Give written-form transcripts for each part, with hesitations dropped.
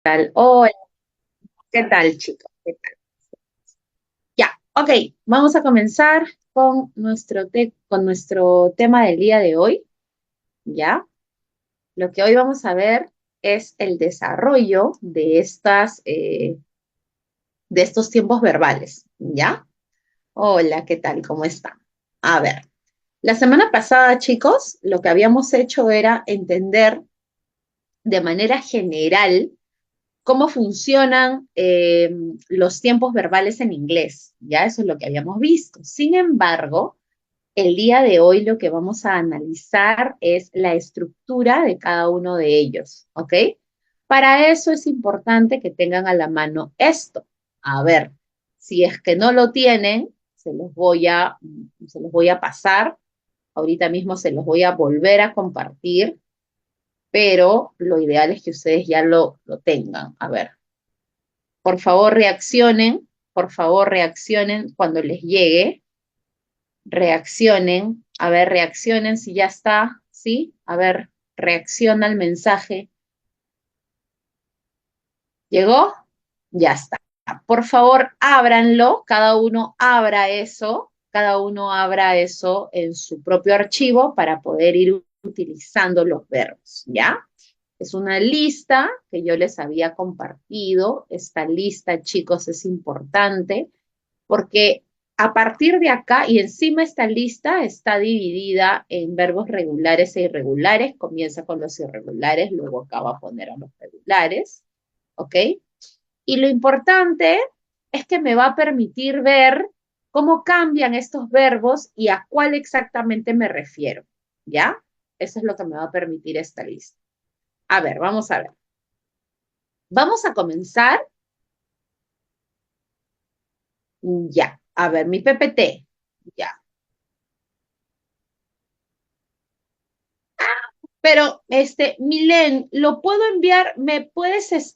Tal? Hola, ¿qué tal, chicos? ¿Qué tal? Ya, ok, vamos a comenzar con con nuestro tema del día de hoy, ¿ya? Lo que hoy vamos a ver es el desarrollo de de estos tiempos verbales, ¿ya? Hola, ¿qué tal? ¿Cómo están? A ver, la semana pasada, chicos, lo que habíamos hecho era entender de manera general cómo funcionan los tiempos verbales en inglés. Ya eso es lo que habíamos visto. Sin embargo, el día de hoy lo que vamos a analizar es la estructura de cada uno de ellos, ¿ok? Para eso es importante que tengan a la mano esto. A ver, si es que no lo tienen, se los voy a pasar. Ahorita mismo se los voy a volver a compartir, pero lo ideal es que ustedes ya lo tengan. A ver, por favor reaccionen cuando les llegue, reaccionen, a ver, reaccionen si ya está, ¿sí? A ver, reacciona el mensaje. ¿Llegó? Ya está. Por favor, ábranlo, cada uno abra eso en su propio archivo para poder ir utilizando los verbos, ¿ya? Es una lista que yo les había compartido. Esta lista, chicos, es importante porque a partir de acá y encima esta lista está dividida en verbos regulares e irregulares. Comienza con los irregulares, luego acá va a poner a los regulares, ¿ok? Y lo importante es que me va a permitir ver cómo cambian estos verbos y a cuál exactamente me refiero, ¿ya? Eso es lo que me va a permitir esta lista. A ver, vamos a ver. Vamos a comenzar ya. A ver, mi PPT. Ya. Pero, Milen, ¿lo puedo enviar? ¿Me puedes,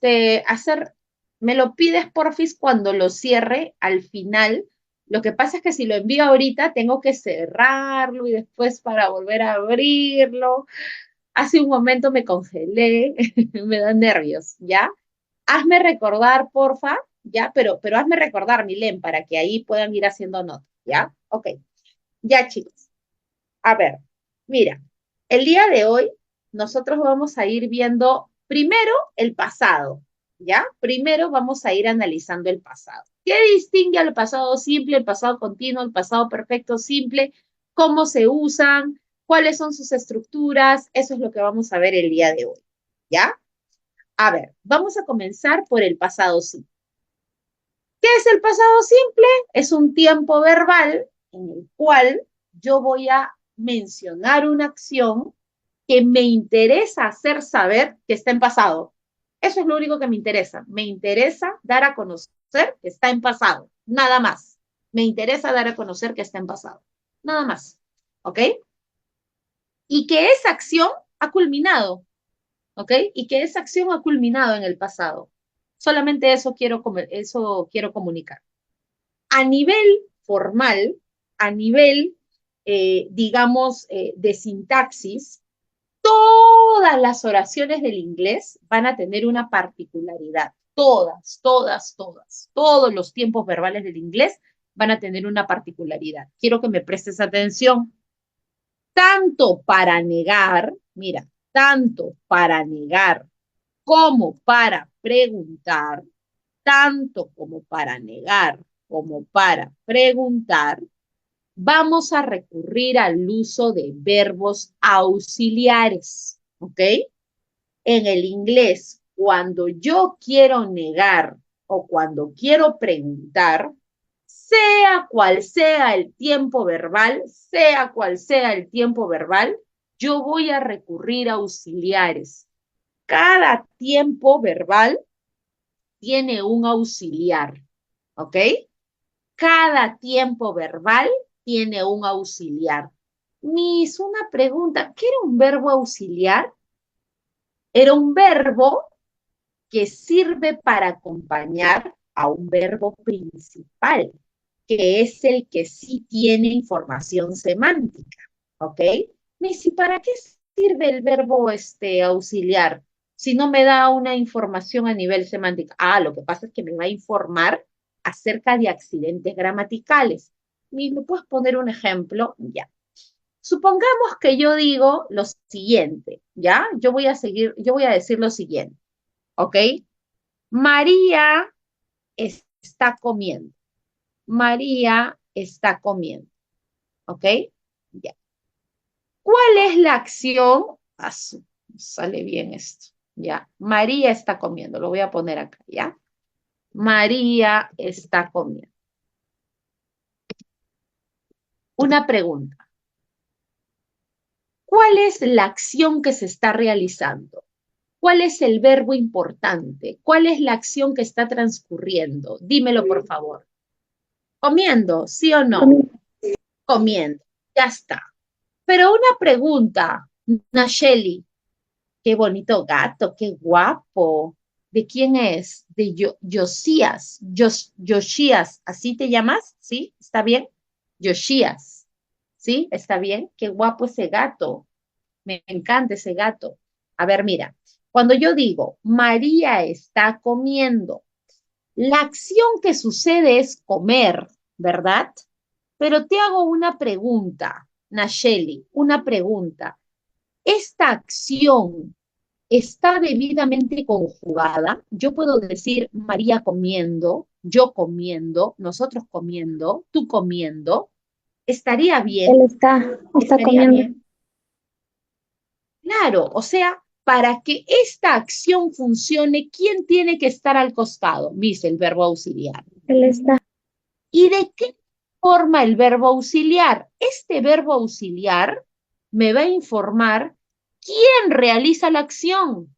me lo pides porfis cuando lo cierre al final? Lo que pasa es que si lo envío ahorita, tengo que cerrarlo y después para volver a abrirlo. Hace un momento me congelé, me da nervios, ¿ya? Hazme recordar, porfa, ¿ya? Pero hazme recordar, Milen, para que ahí puedan ir haciendo notas, ¿ya? Ok, ya, chicos. A ver, mira, el día de hoy nosotros vamos a ir viendo primero el pasado, ¿ya? Primero vamos a ir analizando el pasado. ¿Qué distingue al pasado simple, el pasado continuo, el pasado perfecto simple? ¿Cómo se usan? ¿Cuáles son sus estructuras? Eso es lo que vamos a ver el día de hoy, ¿ya? A ver, vamos a comenzar por el pasado simple. ¿Qué es el pasado simple? Es un tiempo verbal en el cual yo voy a mencionar una acción que me interesa hacer saber que está en pasado. Eso es lo único que me interesa. Me interesa dar a conocer que está en pasado. Nada más. Me interesa dar a conocer que está en pasado. Nada más. ¿Ok? Y que esa acción ha culminado. ¿Ok? Y que esa acción ha culminado en el pasado. Solamente eso quiero comunicar. A nivel formal, a nivel, digamos, de sintaxis, todas las oraciones del inglés van a tener una particularidad. Todas, todas, todas. Todos los tiempos verbales del inglés van a tener una particularidad. Quiero que me prestes atención. Tanto para negar, mira, tanto para negar como para preguntar, tanto como para negar como para preguntar, vamos a recurrir al uso de verbos auxiliares, ¿ok? En el inglés, cuando yo quiero negar o cuando quiero preguntar, sea cual sea el tiempo verbal, sea cual sea el tiempo verbal, yo voy a recurrir a auxiliares. Cada tiempo verbal tiene un auxiliar, ¿ok? Cada tiempo verbal tiene un auxiliar. Miss, una pregunta, ¿qué era un verbo auxiliar? Era un verbo que sirve para acompañar a un verbo principal, que es el que sí tiene información semántica, ¿ok? Miss, ¿y para qué sirve el verbo auxiliar? si no me da una información a nivel semántico? Ah, lo que pasa es que me va a informar acerca de accidentes gramaticales. ¿Me puedes poner un ejemplo? Ya. Supongamos que yo digo lo siguiente, ¿ya? Yo voy a decir lo siguiente, ¿ok? María está comiendo. María está comiendo, ¿ok? Ya. ¿Cuál es la acción? Ah, sale bien esto, ¿ya? María está comiendo, lo voy a poner acá, ¿ya? María está comiendo. Una pregunta. ¿Cuál es la acción que se está realizando? ¿Cuál es el verbo importante? ¿Cuál es la acción que está transcurriendo? Dímelo, por favor. Comiendo, ¿sí o no? Comiendo. Ya está. Pero una pregunta, Nacheli, qué bonito gato, qué guapo. ¿De quién es? De Josías. Josías, ¿así te llamas? ¿Sí? ¿Está bien? Josías. ¿Sí? ¿Está bien? Qué guapo ese gato. Me encanta ese gato. A ver, mira, cuando yo digo María está comiendo, la acción que sucede es comer, ¿verdad? Pero te hago una pregunta, Nacheli, una pregunta. ¿Esta acción está debidamente conjugada? Yo puedo decir María comiendo, yo comiendo, nosotros comiendo, tú comiendo. ¿Estaría Él bien? está ¿Estaría comiendo. bien? Claro, o sea, para que esta acción funcione, ¿quién tiene que estar al costado? Dice el verbo auxiliar. Él está. ¿Y de qué forma el verbo auxiliar? Este verbo auxiliar me va a informar quién realiza la acción,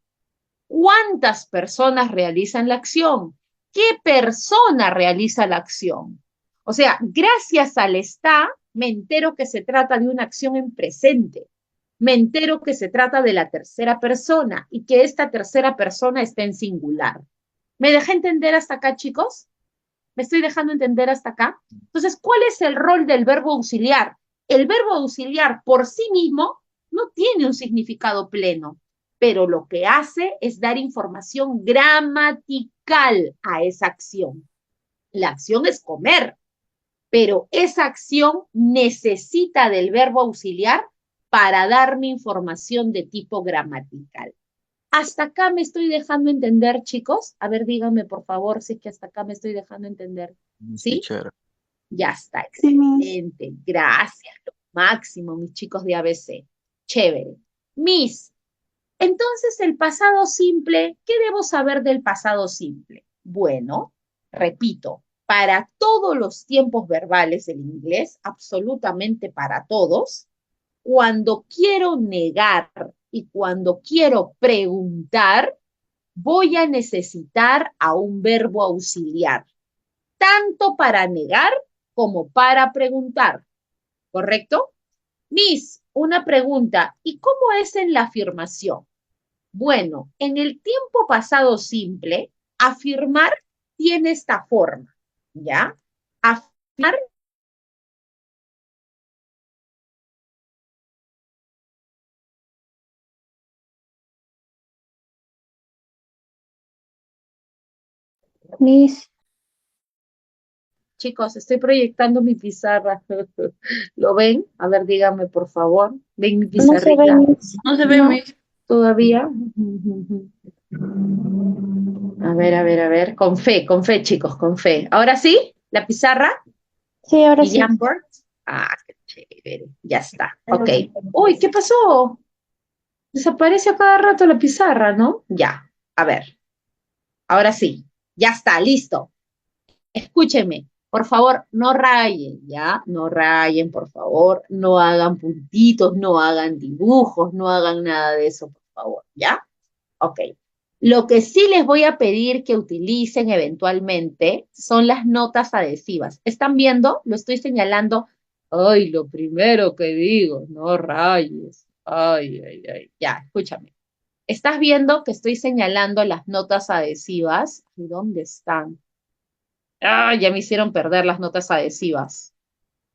cuántas personas realizan la acción, qué persona realiza la acción. O sea, gracias al está, me entero que se trata de una acción en presente. Me entero que se trata de la tercera persona y que esta tercera persona está en singular. ¿Me dejé entender hasta acá, chicos? ¿Me estoy dejando entender hasta acá? Entonces, ¿cuál es el rol del verbo auxiliar? El verbo auxiliar por sí mismo no tiene un significado pleno, pero lo que hace es dar información gramatical a esa acción. La acción es comer, pero esa acción necesita del verbo auxiliar para darme información de tipo gramatical. ¿Hasta acá me estoy dejando entender, chicos? A ver, díganme por favor si es que hasta acá me estoy dejando entender. Miss ¿Sí? Teacher. Ya está, Sí, Miss. excelente. Gracias, lo máximo, mis chicos de ABC. Chévere. Miss, entonces el pasado simple, ¿qué debo saber del pasado simple? Bueno, repito, para todos los tiempos verbales del inglés, absolutamente para todos, cuando quiero negar y cuando quiero preguntar, voy a necesitar a un verbo auxiliar, tanto para negar como para preguntar, ¿correcto? Miss, una pregunta, ¿y cómo es en la afirmación? Bueno, en el tiempo pasado simple, afirmar tiene esta forma, ¿ya? Afirmar, Miss. chicos, estoy proyectando mi pizarra. ¿Lo ven? A ver, díganme, por favor. ¿Ven mi No se ve, pizarrita? Miss. No se ve, No. Miss. ¿Todavía? A ver. Con fe, chicos, con fe. ¿Ahora sí? ¿La pizarra? Sí, ahora ¿Y sí. Jamboard? Ah, qué chévere. Ya está. Ok. Uy, ¿qué pasó? Desaparece a cada rato la pizarra, ¿no? Ya. A ver. Ahora sí. Ya está, listo. Escúchenme. Por favor, no rayen, ¿ya? No rayen, por favor. No hagan puntitos, no hagan dibujos, no hagan nada de eso, por favor, ¿ya? Ok. Lo que sí les voy a pedir que utilicen eventualmente son las notas adhesivas. ¿Están viendo? Lo estoy señalando. Ay, lo primero que digo, no rayes. Ay, ay, ay. Ya, escúchame. ¿Estás viendo que estoy señalando las notas adhesivas? ¿Y dónde están? Ah, ya me hicieron perder las notas adhesivas.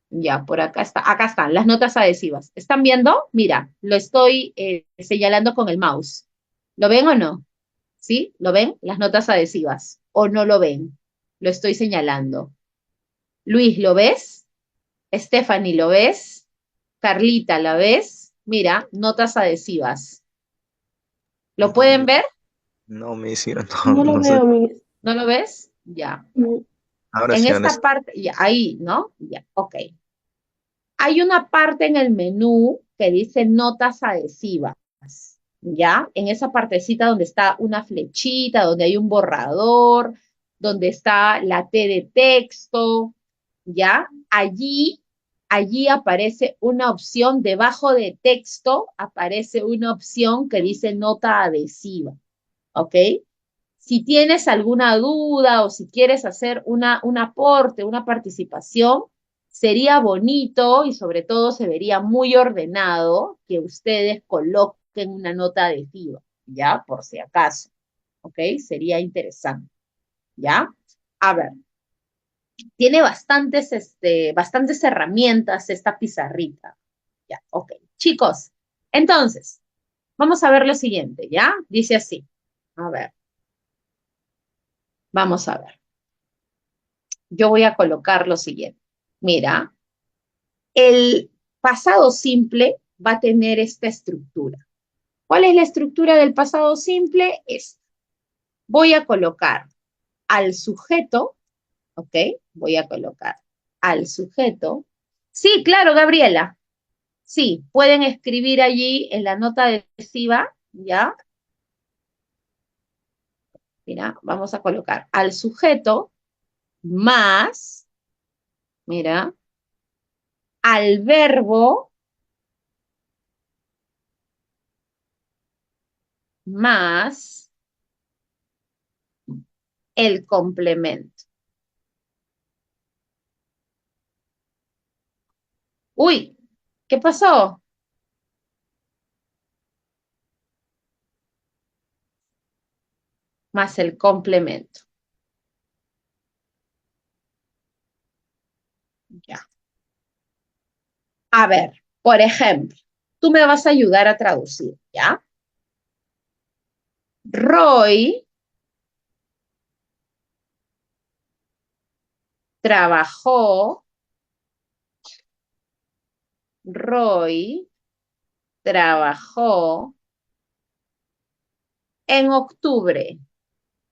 Ya, por acá está. Acá están, las notas adhesivas. ¿Están viendo? Mira, lo estoy señalando con el mouse. ¿Lo ven o no? ¿Sí? ¿Lo ven? Las notas adhesivas. ¿O no lo ven? Lo estoy señalando. Luis, ¿lo ves? Stephanie, ¿lo ves? Carlita, ¿la ves? Mira, notas adhesivas. ¿Lo pueden Mm, ver? No, Missy, no, No lo no sé. veo, Miss. ¿No lo ves? Ya. Mm, Ahora En sí, esta parte, ya, ahí, ¿no? Ya, ok. Hay una parte en el menú que dice notas adhesivas, ¿ya? En esa partecita donde está una flechita, donde hay un borrador, donde está la T de texto, ¿ya? Allí aparece una opción, debajo de texto aparece una opción que dice nota adhesiva, ¿ok? Si tienes alguna duda o si quieres hacer un aporte, una participación, sería bonito y sobre todo se vería muy ordenado que ustedes coloquen una nota adhesiva, ¿ya? Por si acaso, ¿ok? Sería interesante, ¿ya? A ver, tiene bastantes herramientas esta pizarrita, ¿ya? Ok, chicos, entonces, vamos a ver lo siguiente, ¿ya? Dice así, a ver, vamos a ver. Yo voy a colocar lo siguiente. Mira, el pasado simple va a tener esta estructura. ¿Cuál es la estructura del pasado simple? Esta. Voy a colocar al sujeto, ¿ok? Voy a colocar al sujeto. Sí, claro, Gabriela. Sí, pueden escribir allí en la nota adhesiva, ¿ya? Mira, vamos a colocar al sujeto más, mira, al verbo más el complemento. Uy, ¿qué pasó? Más el complemento. Ya. A ver, por ejemplo, tú me vas a ayudar a traducir, ¿ya? Roy trabajó, Roy trabajó en octubre.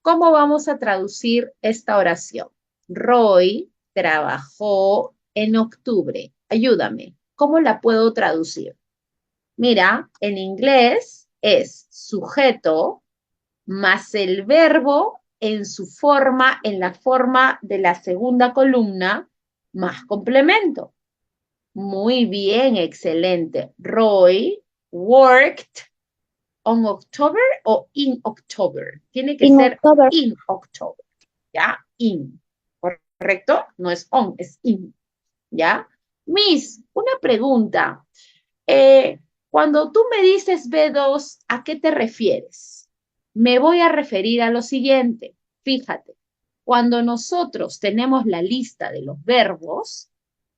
¿Cómo vamos a traducir esta oración? Roy trabajó en octubre. Ayúdame. ¿Cómo la puedo traducir? Mira, en inglés es sujeto más el verbo en su forma, en la forma de la segunda columna, más complemento. Muy bien, excelente. Roy worked on October o in October. Tiene que In ser October. in October, ¿ya? In, ¿correcto? No es on, es in, ¿ya? Miss, una pregunta. Eh, Cuando tú me dices B2, ¿a qué te refieres? Me voy a referir a lo siguiente. Fíjate, cuando nosotros tenemos la lista de los verbos,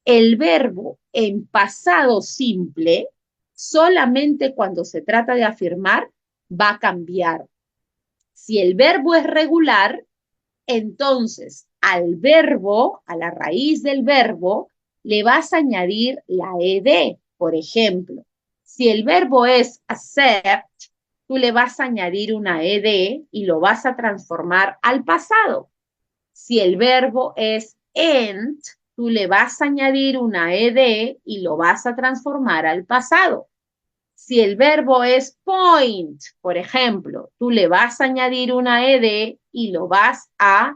el verbo en pasado simple, solamente cuando se trata de afirmar, va a cambiar. Si el verbo es regular, entonces al verbo, a la raíz del verbo, le vas a añadir la ed. Por ejemplo, si el verbo es accept, tú le vas a añadir una ed y lo vas a transformar al pasado. Si el verbo es end, tú le vas a añadir una ed y lo vas a transformar al pasado. Si el verbo es point, por ejemplo, tú le vas a añadir una ed y lo vas a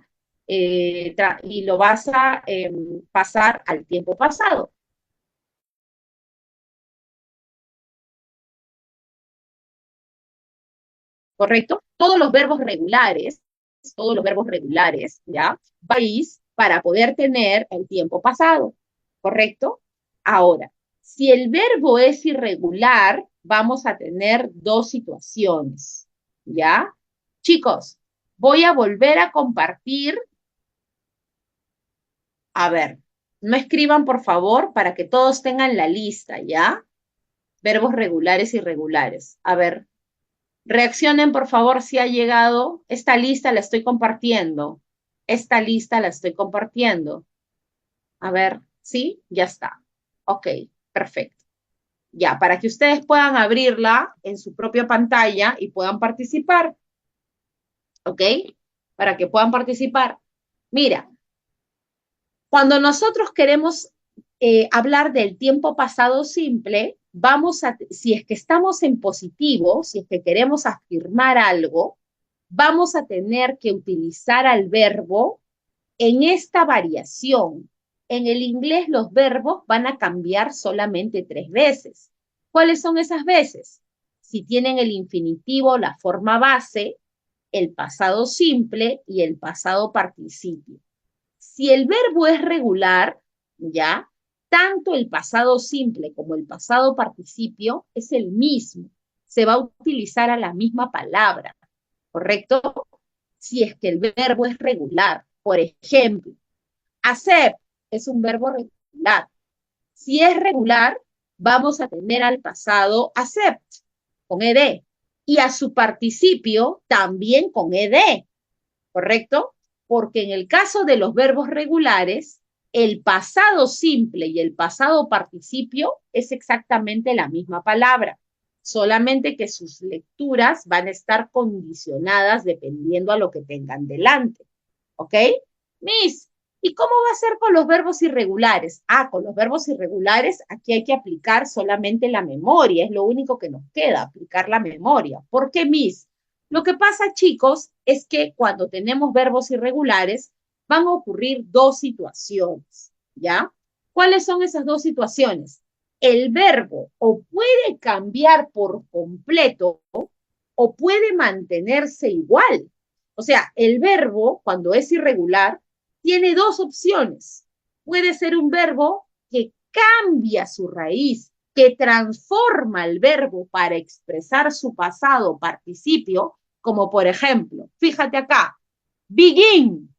pasar al tiempo pasado. ¿Correcto? Todos los verbos regulares, ¿ya? Vais para poder tener el tiempo pasado, ¿correcto? Ahora, si el verbo es irregular, vamos a tener dos situaciones, ¿ya? Chicos, voy a volver a compartir. A ver, no escriban, por favor, para que todos tengan la lista, ¿ya? Verbos regulares y irregulares. A ver, Reaccionen, por favor, si ha llegado. Esta lista la estoy compartiendo. Esta lista la estoy compartiendo. A ver, ¿sí? Ya está. Ok, perfecto. Ya, para que ustedes puedan abrirla en su propia pantalla y puedan participar. ¿Ok? Para que puedan participar. Mira, cuando nosotros queremos hablar del tiempo pasado simple, si es que estamos en positivo, si es que queremos afirmar algo, vamos a tener que utilizar al verbo en esta variación. En el inglés los verbos van a cambiar solamente 3 veces. ¿Cuáles son esas veces? Si tienen el infinitivo, la forma base, el pasado simple y el pasado participio. Si el verbo es regular, ¿ya? Tanto el pasado simple como el pasado participio es el mismo. Se va a utilizar a la misma palabra, ¿correcto? Si es que el verbo es regular. Por ejemplo, accept es un verbo regular. Si es regular, vamos a tener al pasado accept con ed y a su participio también con ed, ¿correcto? Porque en el caso de los verbos regulares, el pasado simple y el pasado participio es exactamente la misma palabra, solamente que sus lecturas van a estar condicionadas dependiendo a lo que tengan delante. ¿Ok? Miss, ¿y cómo va a ser con los verbos irregulares? Ah, con los verbos irregulares aquí hay que aplicar solamente la memoria, es lo único que nos queda, aplicar la memoria. ¿Por qué, Miss? Lo que pasa, chicos, es que cuando tenemos verbos irregulares van a ocurrir 2 situaciones, ¿ya? ¿Cuáles son esas 2 situaciones? El verbo o puede cambiar por completo o puede mantenerse igual. O sea, el verbo, cuando es irregular, tiene 2 opciones. Puede ser un verbo que cambia su raíz, que transforma el verbo para expresar su pasado participio, como por ejemplo, fíjate acá, begin.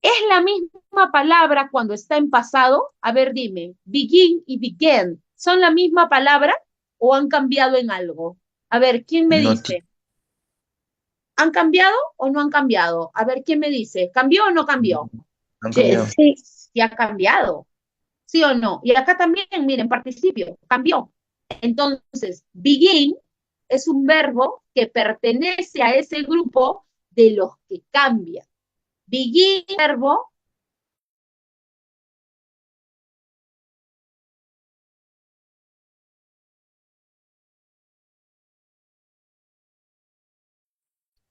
¿Es la misma palabra cuando está en pasado? A ver, dime, begin y began, ¿son la misma palabra o han cambiado en algo? A ver, ¿quién me No, dice? ¿Han cambiado o no han cambiado? A ver, ¿quién me dice? ¿Cambió o no cambió? han cambiado. Yes, Sí, sí ha cambiado, ¿sí o no? Y acá también, miren, participio, cambió. Entonces, begin es un verbo que pertenece a ese grupo de los que cambian. Begin, verbo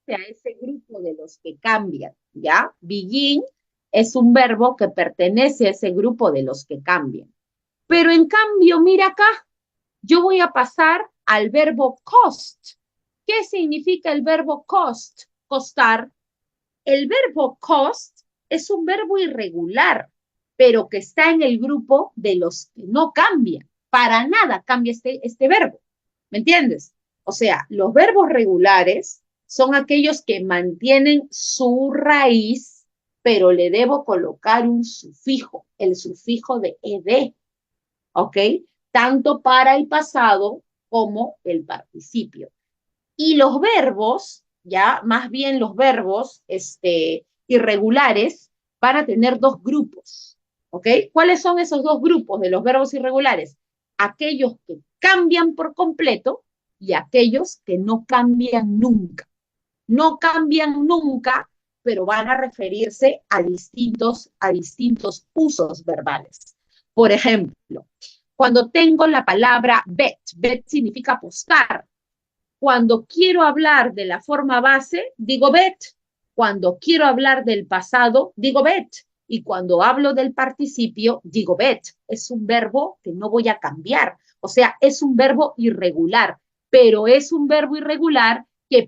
a ese grupo de los que cambian, ¿ya? Begin es un verbo que pertenece a ese grupo de los que cambian. Pero en cambio, mira acá, yo voy a pasar al verbo cost. ¿Qué significa el verbo cost? Costar. El verbo cost es un verbo irregular, pero que está en el grupo de los que no cambian. Para nada cambia este verbo. ¿Me entiendes? O sea, los verbos regulares son aquellos que mantienen su raíz, pero le debo colocar un sufijo, el sufijo de ed. ¿Ok? Tanto para el pasado como el participio. Y los verbos, ya, más bien los verbos irregulares, van a tener 2 grupos. ¿Ok? ¿Cuáles son esos 2 grupos de los verbos irregulares? Aquellos que cambian por completo y aquellos que no cambian nunca. No cambian nunca, pero van a referirse a distintos usos verbales. Por ejemplo, cuando tengo la palabra bet significa apostar. Cuando quiero hablar de la forma base, digo bet. Cuando quiero hablar del pasado, digo bet. Y cuando hablo del participio, digo bet. Es un verbo que no voy a cambiar. O sea, es un verbo irregular, pero es un verbo irregular que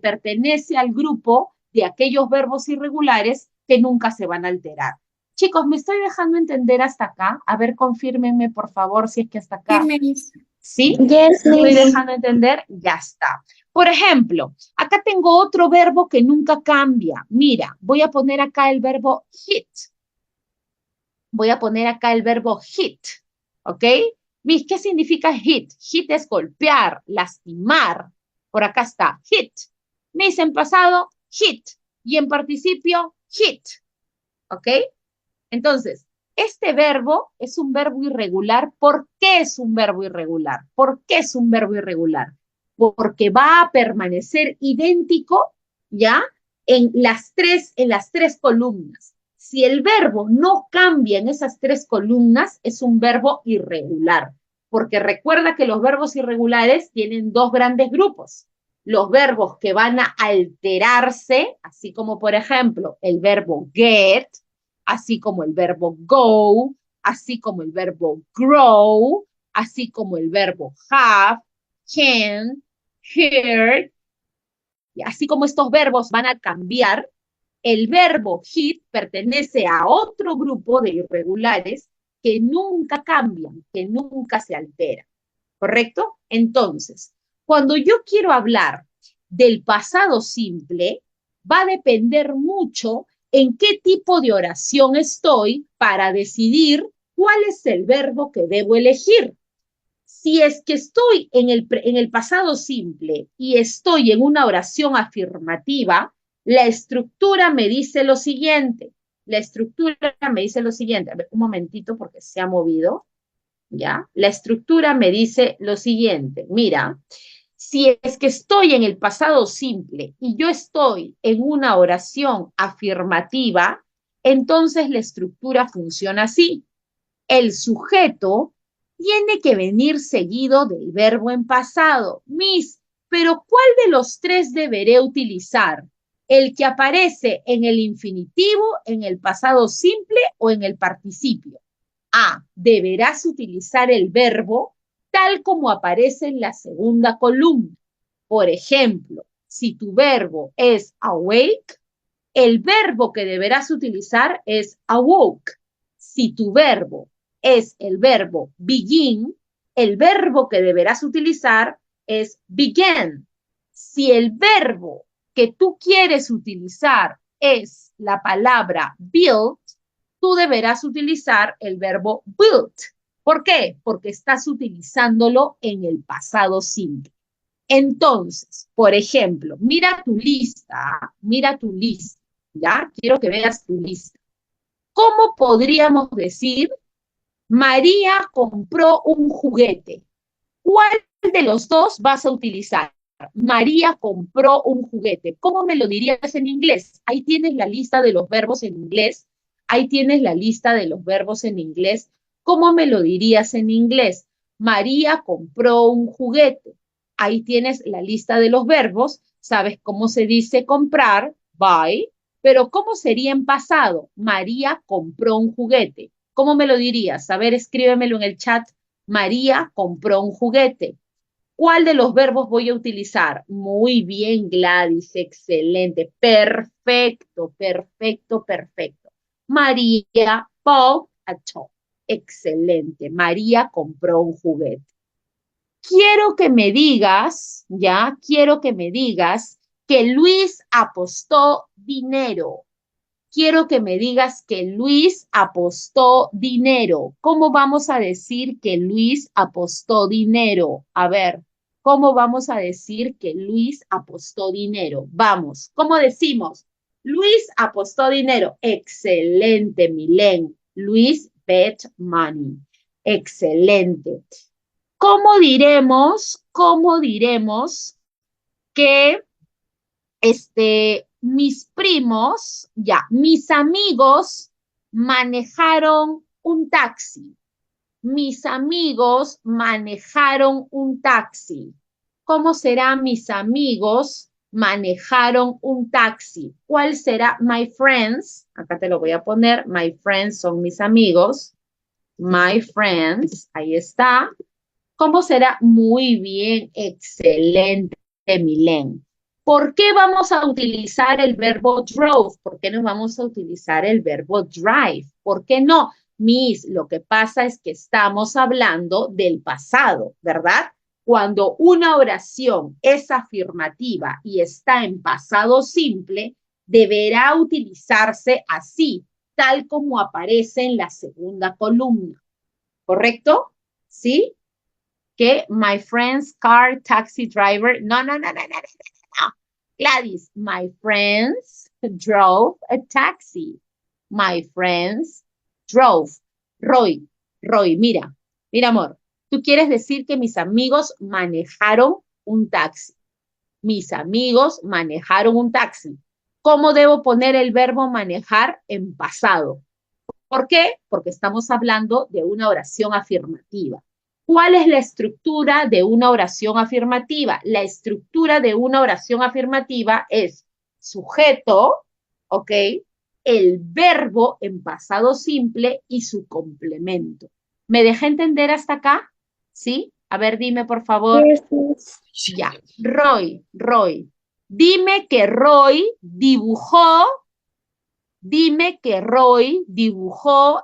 pertenece al grupo de aquellos verbos irregulares que nunca se van a alterar. Chicos, ¿me estoy dejando entender hasta acá? A ver, confírmenme, por favor, si es que hasta acá. ¿Sí? yes, ¿Me estoy miss. dejando entender? Ya está. Por ejemplo, acá tengo otro verbo que nunca cambia. Mira, voy a poner acá el verbo hit. Voy a poner acá el verbo hit. ¿Ok? ¿Qué significa hit? Hit es golpear, lastimar. Por acá está, hit. Miss en pasado, hit. Y en participio, hit. ¿Ok? Entonces, este verbo es un verbo irregular. ¿Por qué es un verbo irregular? ¿Por qué es un verbo irregular? Porque va a permanecer idéntico, ¿ya? En las tres columnas. Si el verbo no cambia en esas tres columnas, es un verbo irregular. Porque recuerda que los verbos irregulares tienen dos grandes grupos. Los verbos que van a alterarse, así como por ejemplo el verbo get, así como el verbo go, así como el verbo grow, así como el verbo have, can, heard, y así como estos verbos van a cambiar, el verbo hit pertenece a otro grupo de irregulares que nunca cambian, que nunca se alteran, ¿correcto? Entonces, cuando yo quiero hablar del pasado simple, va a depender mucho en qué tipo de oración estoy para decidir cuál es el verbo que debo elegir. Si es que estoy en el pasado simple y estoy en una oración afirmativa, la estructura me dice lo siguiente. La estructura me dice lo siguiente. A ver, un momentito porque se ha movido. ¿Ya? La estructura me dice lo siguiente. Mira, si es que estoy en el pasado simple y yo estoy en una oración afirmativa, entonces la estructura funciona así. El sujeto tiene que venir seguido del verbo en pasado. Miss, pero ¿cuál de los tres deberé utilizar? ¿El que aparece en el infinitivo, en el pasado simple o en el participio? A, deberás utilizar el verbo tal como aparece en la segunda columna. Por ejemplo, si tu verbo es awake, el verbo que deberás utilizar es awoke. Si tu verbo es el verbo begin, el verbo que deberás utilizar es began. Si el verbo que tú quieres utilizar es la palabra build, tú deberás utilizar el verbo built. ¿Por qué? Porque estás utilizándolo en el pasado simple. Entonces, por ejemplo, mira tu lista, ¿ya? Quiero que veas tu lista. ¿Cómo podríamos decir, María compró un juguete? ¿Cuál de los dos vas a utilizar? María compró un juguete. ¿Cómo me lo dirías en inglés? Ahí tienes la lista de los verbos en inglés. Ahí tienes la lista de los verbos en inglés. ¿Cómo me lo dirías en inglés? María compró un juguete. Ahí tienes la lista de los verbos. ¿Sabes cómo se dice comprar? Buy. Pero ¿cómo sería en pasado? María compró un juguete. ¿Cómo me lo dirías? A ver, escríbemelo en el chat. María compró un juguete. ¿Cuál de los verbos voy a utilizar? Muy bien, Gladys, excelente, perfecto, perfecto, perfecto. María bought a toy. Excelente, María compró un juguete. Quiero que me digas, ya, quiero que me digas que Luis apostó dinero. Quiero que me digas que Luis apostó dinero. ¿Cómo vamos a decir que Luis apostó dinero? A ver, ¿cómo vamos a decir que Luis apostó dinero? Vamos, ¿cómo decimos? Luis apostó dinero. Excelente, Milen. Luis bet money. Excelente. Cómo diremos que mis primos, mis amigos manejaron un taxi. Mis amigos manejaron un taxi. ¿Cómo será mis amigos manejaron un taxi? ¿Cuál será my friends? Acá te lo voy a poner. My friends son mis amigos. My friends, ahí está. ¿Cómo será? Muy bien, excelente, Milen. ¿Por qué vamos a utilizar el verbo drove? ¿Por qué no vamos a utilizar el verbo drive? ¿Por qué no? Miss, lo que pasa es que estamos hablando del pasado, ¿verdad? Cuando una oración es afirmativa y está en pasado simple, deberá utilizarse así, tal como aparece en la segunda columna. ¿Correcto? ¿Sí? que my friend's car taxi driver. No, no, no, no, no, no, no. Gladys, my friends drove a taxi. My friends drove. Roy, mira, amor, tú quieres decir que mis amigos manejaron un taxi. Mis amigos manejaron un taxi. ¿Cómo debo poner el verbo manejar en pasado? ¿Por qué? Porque estamos hablando de una oración afirmativa. ¿Cuál es la estructura de una oración afirmativa? La estructura de una oración afirmativa es sujeto, ¿ok? El verbo en pasado simple y su complemento. ¿Me dejé entender hasta acá? ¿Sí? A ver, dime por favor. Ya. Roy. Dime que Roy dibujó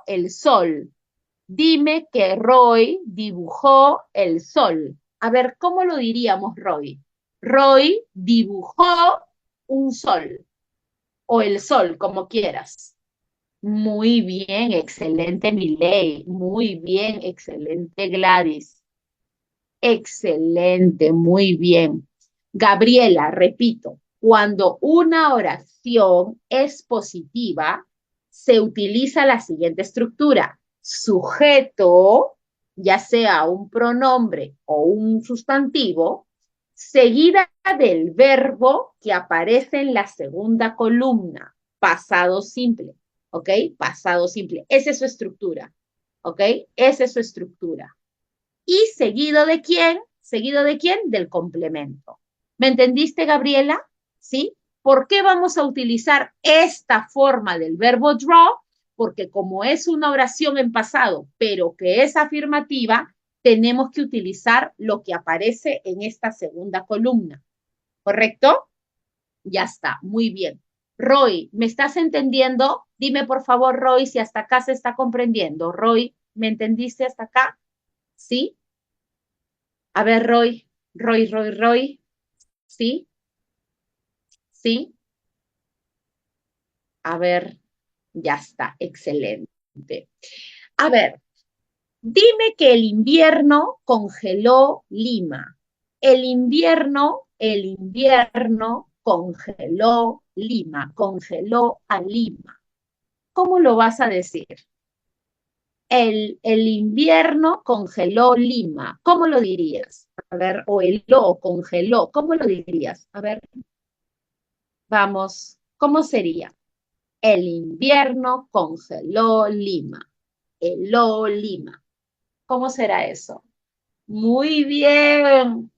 el sol. Dime que Roy dibujó el sol. A ver, ¿cómo lo diríamos, Roy? Roy dibujó un sol o el sol, como quieras. Muy bien, excelente, Miley. Muy bien, excelente, Gladys. Excelente, muy bien. Gabriela, repito, cuando una oración es positiva, se utiliza la siguiente estructura. Sujeto, ya sea un pronombre o un sustantivo, seguida del verbo que aparece en la segunda columna, pasado simple, ¿ok? Pasado simple. Esa es su estructura, ¿ok? Esa es su estructura. ¿Y seguido de quién? ¿Seguido de quién? Del complemento. ¿Me entendiste, Gabriela? ¿Sí? ¿Por qué vamos a utilizar esta forma del verbo draw? Porque como es una oración en pasado, pero que es afirmativa, tenemos que utilizar lo que aparece en esta segunda columna. ¿Correcto? Ya está, muy bien. Roy, ¿me estás entendiendo? Dime por favor, Roy, si hasta acá se está comprendiendo. Roy, ¿me entendiste hasta acá? ¿Sí? A ver, Roy. ¿Sí? ¿Sí? A ver, ya está, excelente. A ver, dime que el invierno congeló Lima. El invierno congeló Lima, congeló a Lima. ¿Cómo lo vas a decir? El invierno congeló Lima. ¿Cómo lo dirías? A ver, o heló, congeló. ¿Cómo lo dirías? A ver. Vamos, ¿cómo sería? El invierno congeló Lima. Heló Lima. ¿Cómo será eso? Muy bien.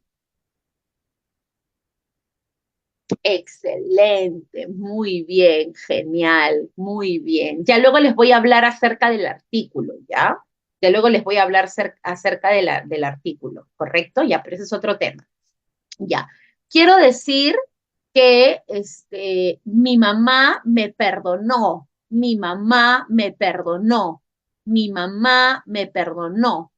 Excelente. Muy bien. Genial. Muy bien. Ya luego les voy a hablar acerca del artículo, ¿ya? Ya luego les voy a hablar acerca del artículo, ¿correcto? Ya, pero ese es otro tema. Ya. Quiero decir que mi mamá me perdonó, mi mamá me perdonó, mi mamá me perdonó.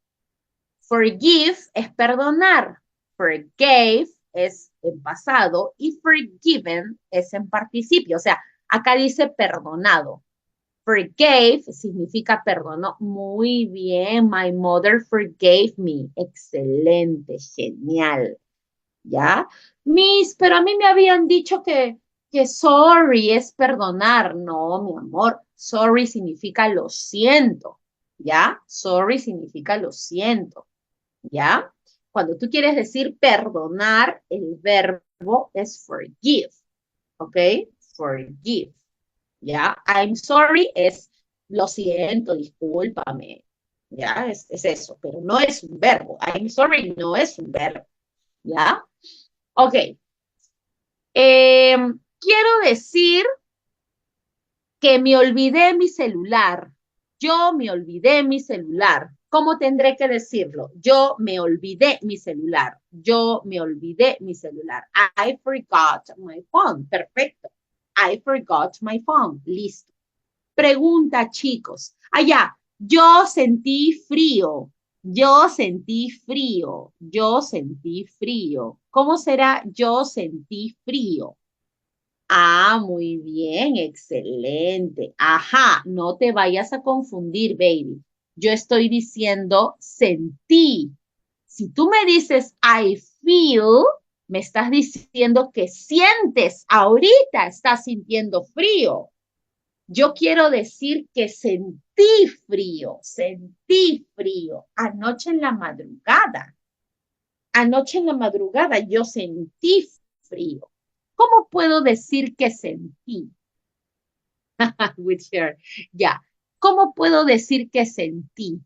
Forgive es perdonar, forgave es en pasado y forgiven es en participio. O sea, acá dice perdonado. Forgave significa perdonó. Muy bien, my mother forgave me. Excelente, genial. ¿Ya? Pero a mí me habían dicho que sorry es perdonar. No, mi amor, sorry significa lo siento, ¿ya? Sorry significa lo siento, ¿ya? Cuando tú quieres decir perdonar, el verbo es forgive, ¿ok? Forgive, ¿ya? I'm sorry es lo siento, discúlpame, ¿ya? Es eso, pero no es un verbo. I'm sorry no es un verbo, ¿ya? Ok. Quiero decir que me olvidé mi celular. Yo me olvidé mi celular. ¿Cómo tendré que decirlo? Yo me olvidé mi celular. Yo me olvidé mi celular. I forgot my phone. Perfecto. I forgot my phone. Listo. Pregunta, chicos. Allá, yo sentí frío. Yo sentí frío. Yo sentí frío. ¿Cómo será yo sentí frío? Ah, muy bien, excelente. Ajá, no te vayas a confundir, baby. Yo estoy diciendo sentí. Si tú me dices I feel, me estás diciendo que sientes, ahorita estás sintiendo frío. Yo quiero decir que sentí frío, anoche en la madrugada. Anoche en la madrugada yo sentí frío. ¿Cómo puedo decir que sentí? With her. Ya. ¿Cómo puedo decir que sentí?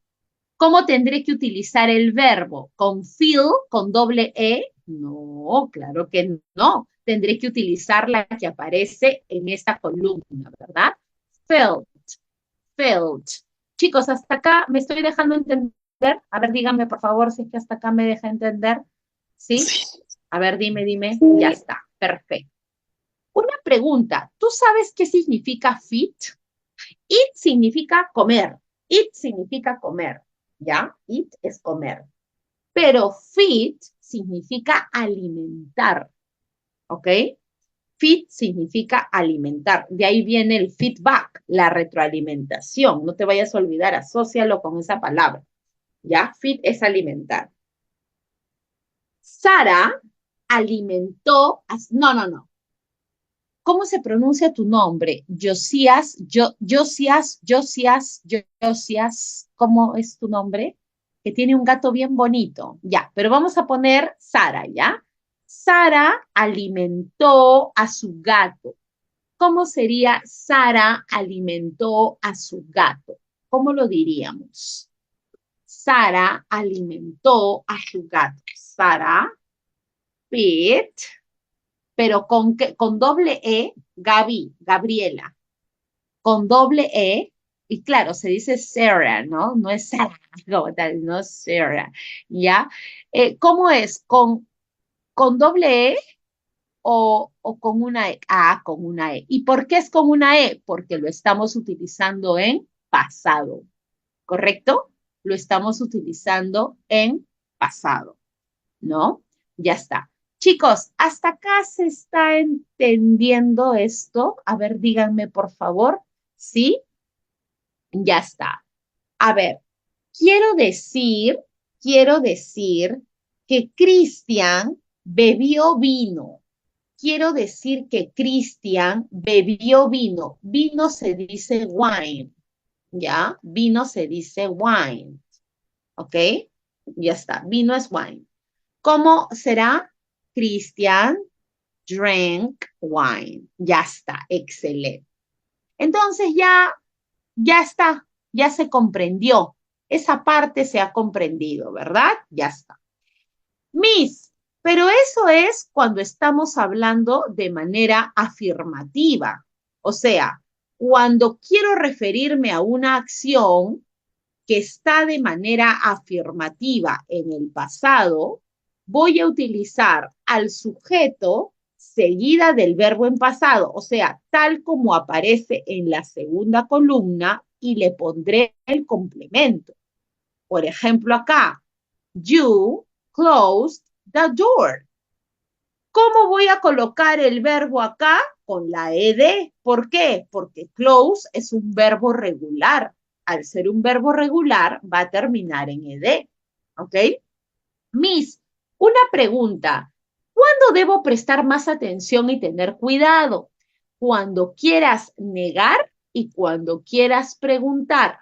¿Cómo tendré que utilizar el verbo? ¿Con feel, con doble E? No, claro que no. Tendré que utilizar la que aparece en esta columna, ¿verdad? Felt, felt. Chicos, hasta acá me estoy dejando entender. A ver, díganme por favor si es que hasta acá me deja entender. ¿Sí? Sí. A ver, dime. Ya Sí, está. Perfecto. Una pregunta. ¿Tú sabes qué significa fit? Eat significa comer. Eat significa comer. ¿Ya? Eat es comer. Pero feed significa alimentar. ¿Ok? Feed significa alimentar. De ahí viene el feedback, la retroalimentación. No te vayas a olvidar, asócialo con esa palabra. ¿Ya? Feed es alimentar. Sara alimentó. No. ¿Cómo se pronuncia tu nombre? Josias, ¿cómo es tu nombre? Que tiene un gato bien bonito. Ya, pero vamos a poner Sara, ¿ya? Sara alimentó a su gato. ¿Cómo sería Sara alimentó a su gato? ¿Cómo lo diríamos? Sara alimentó a su gato. Sara fed, pero con doble E, Gabriela, con doble E, y claro, se dice Sarah, ¿no? No es Sarah, como tal, no es Sarah, ¿ya? ¿Cómo es? ¿Con doble E o con una E? Ah, con una E. ¿Y por qué es con una E? Porque lo estamos utilizando en pasado, ¿correcto? Lo estamos utilizando en pasado, ¿no? Ya está. Chicos, ¿hasta acá se está entendiendo esto? A ver, díganme por favor. ¿Sí? Ya está. A ver, quiero decir que Cristian bebió vino. Quiero decir que Cristian bebió vino. Vino se dice wine, ¿ya? Vino se dice wine, ¿ok? Ya está. Vino es wine. ¿Cómo será? Christian drank wine. Ya está, excelente. Entonces ya está, ya se comprendió. Esa parte se ha comprendido, ¿verdad? Ya está. Miss, pero eso es cuando estamos hablando de manera afirmativa. O sea, cuando quiero referirme a una acción que está de manera afirmativa en el pasado, voy a utilizar al sujeto seguida del verbo en pasado, o sea, tal como aparece en la segunda columna y le pondré el complemento. Por ejemplo, acá, you closed the door. ¿Cómo voy a colocar el verbo acá? Con la ed. ¿Por qué? Porque close es un verbo regular. Al ser un verbo regular, va a terminar en ed. ¿Ok? Miss, una pregunta. ¿Cuándo debo prestar más atención y tener cuidado? Cuando quieras negar y cuando quieras preguntar.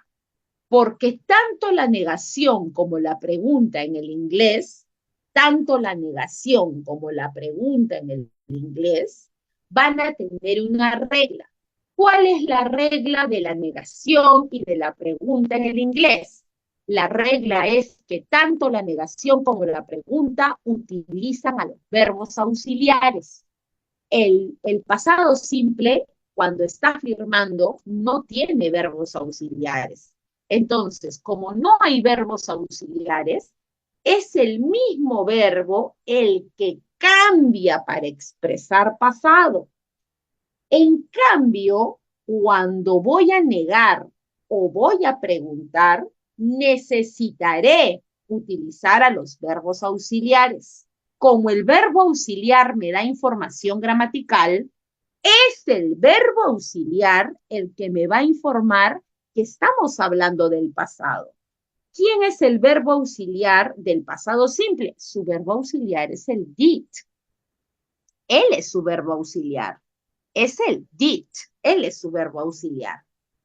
Porque tanto la negación como la pregunta en el inglés, tanto la negación como la pregunta en el inglés, van a tener una regla. ¿Cuál es la regla de la negación y de la pregunta en el inglés? La regla es que tanto la negación como la pregunta utilizan a los verbos auxiliares. El pasado simple, cuando está afirmando, no tiene verbos auxiliares. Entonces, como no hay verbos auxiliares, es el mismo verbo el que cambia para expresar pasado. En cambio, cuando voy a negar o voy a preguntar, necesitaré utilizar a los verbos auxiliares. Como el verbo auxiliar me da información gramatical, es el verbo auxiliar el que me va a informar que estamos hablando del pasado. ¿quién es el verbo auxiliar del pasado simple? Su verbo auxiliar es el did. Él es su verbo auxiliar. Es el did. Él es su verbo auxiliar.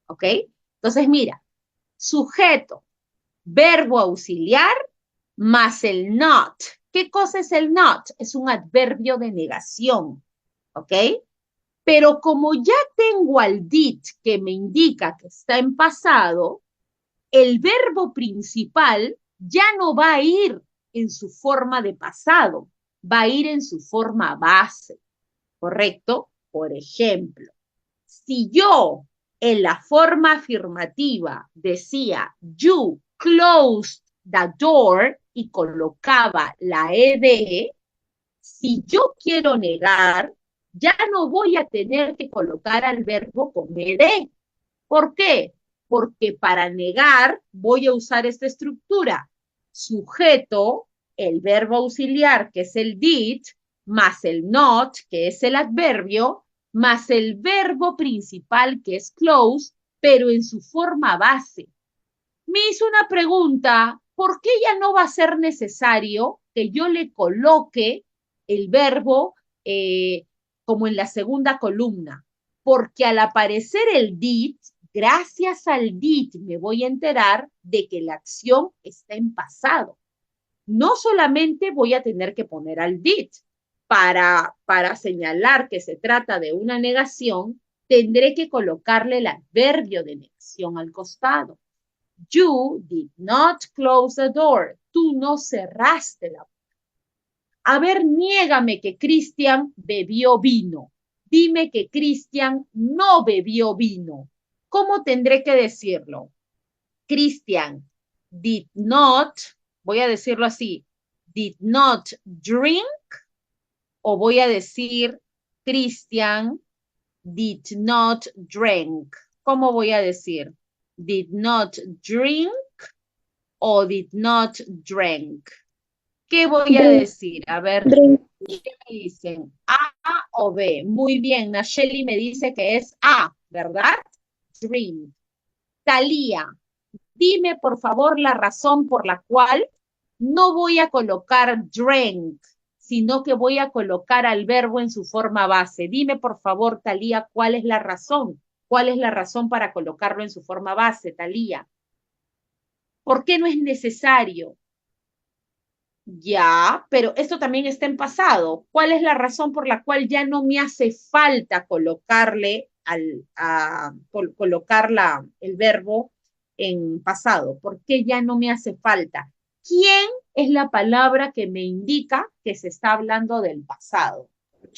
¿Ok? Entonces, mira, sujeto, verbo auxiliar más el not. ¿Qué cosa es el not? Es un adverbio de negación. ¿Ok? Pero como ya tengo al did que me indica que está en pasado, el verbo principal ya no va a ir en su forma de pasado, va a ir en su forma base, ¿correcto? Por ejemplo, si yo en la forma afirmativa decía you closed the door y colocaba la ed, si yo quiero negar, ya no voy a tener que colocar al verbo con ed. ¿Por qué? Porque para negar voy a usar esta estructura. Sujeto, el verbo auxiliar, que es el did, más el not, que es el adverbio, más el verbo principal, que es close, pero en su forma base. Me hizo una pregunta, ¿por qué ya no va a ser necesario que yo le coloque el verbo como en la segunda columna? Porque al aparecer el did, gracias al did me voy a enterar de que la acción está en pasado. No solamente voy a tener que poner al did para señalar que se trata de una negación, tendré que colocarle el adverbio de negación al costado. You did not close the door. Tú no cerraste la puerta. A ver, niégame que Cristian bebió vino. Dime que Cristian no bebió vino. ¿Cómo tendré que decirlo? Cristian did not, voy a decirlo así, did not drink, o voy a decir Cristian did not drink. ¿Cómo voy a decir? Did not drink o did not drink. ¿Qué voy a Drink. decir? A ver, Drink. ¿qué me dicen? ¿A o B? Muy bien, Nacheli me dice que es A, ¿verdad? Drink. Talía, dime por favor la razón por la cual no voy a colocar drank, sino que voy a colocar al verbo en su forma base. Dime por favor, Talía, ¿cuál es la razón? ¿Cuál es la razón para colocarlo en su forma base, Talía? ¿Por qué no es necesario? Ya, pero esto también está en pasado. ¿Cuál es la razón por la cual ya no me hace falta colocarle el verbo en pasado? ¿Por qué ya no me hace falta? ¿Quién es la palabra que me indica que se está hablando del pasado?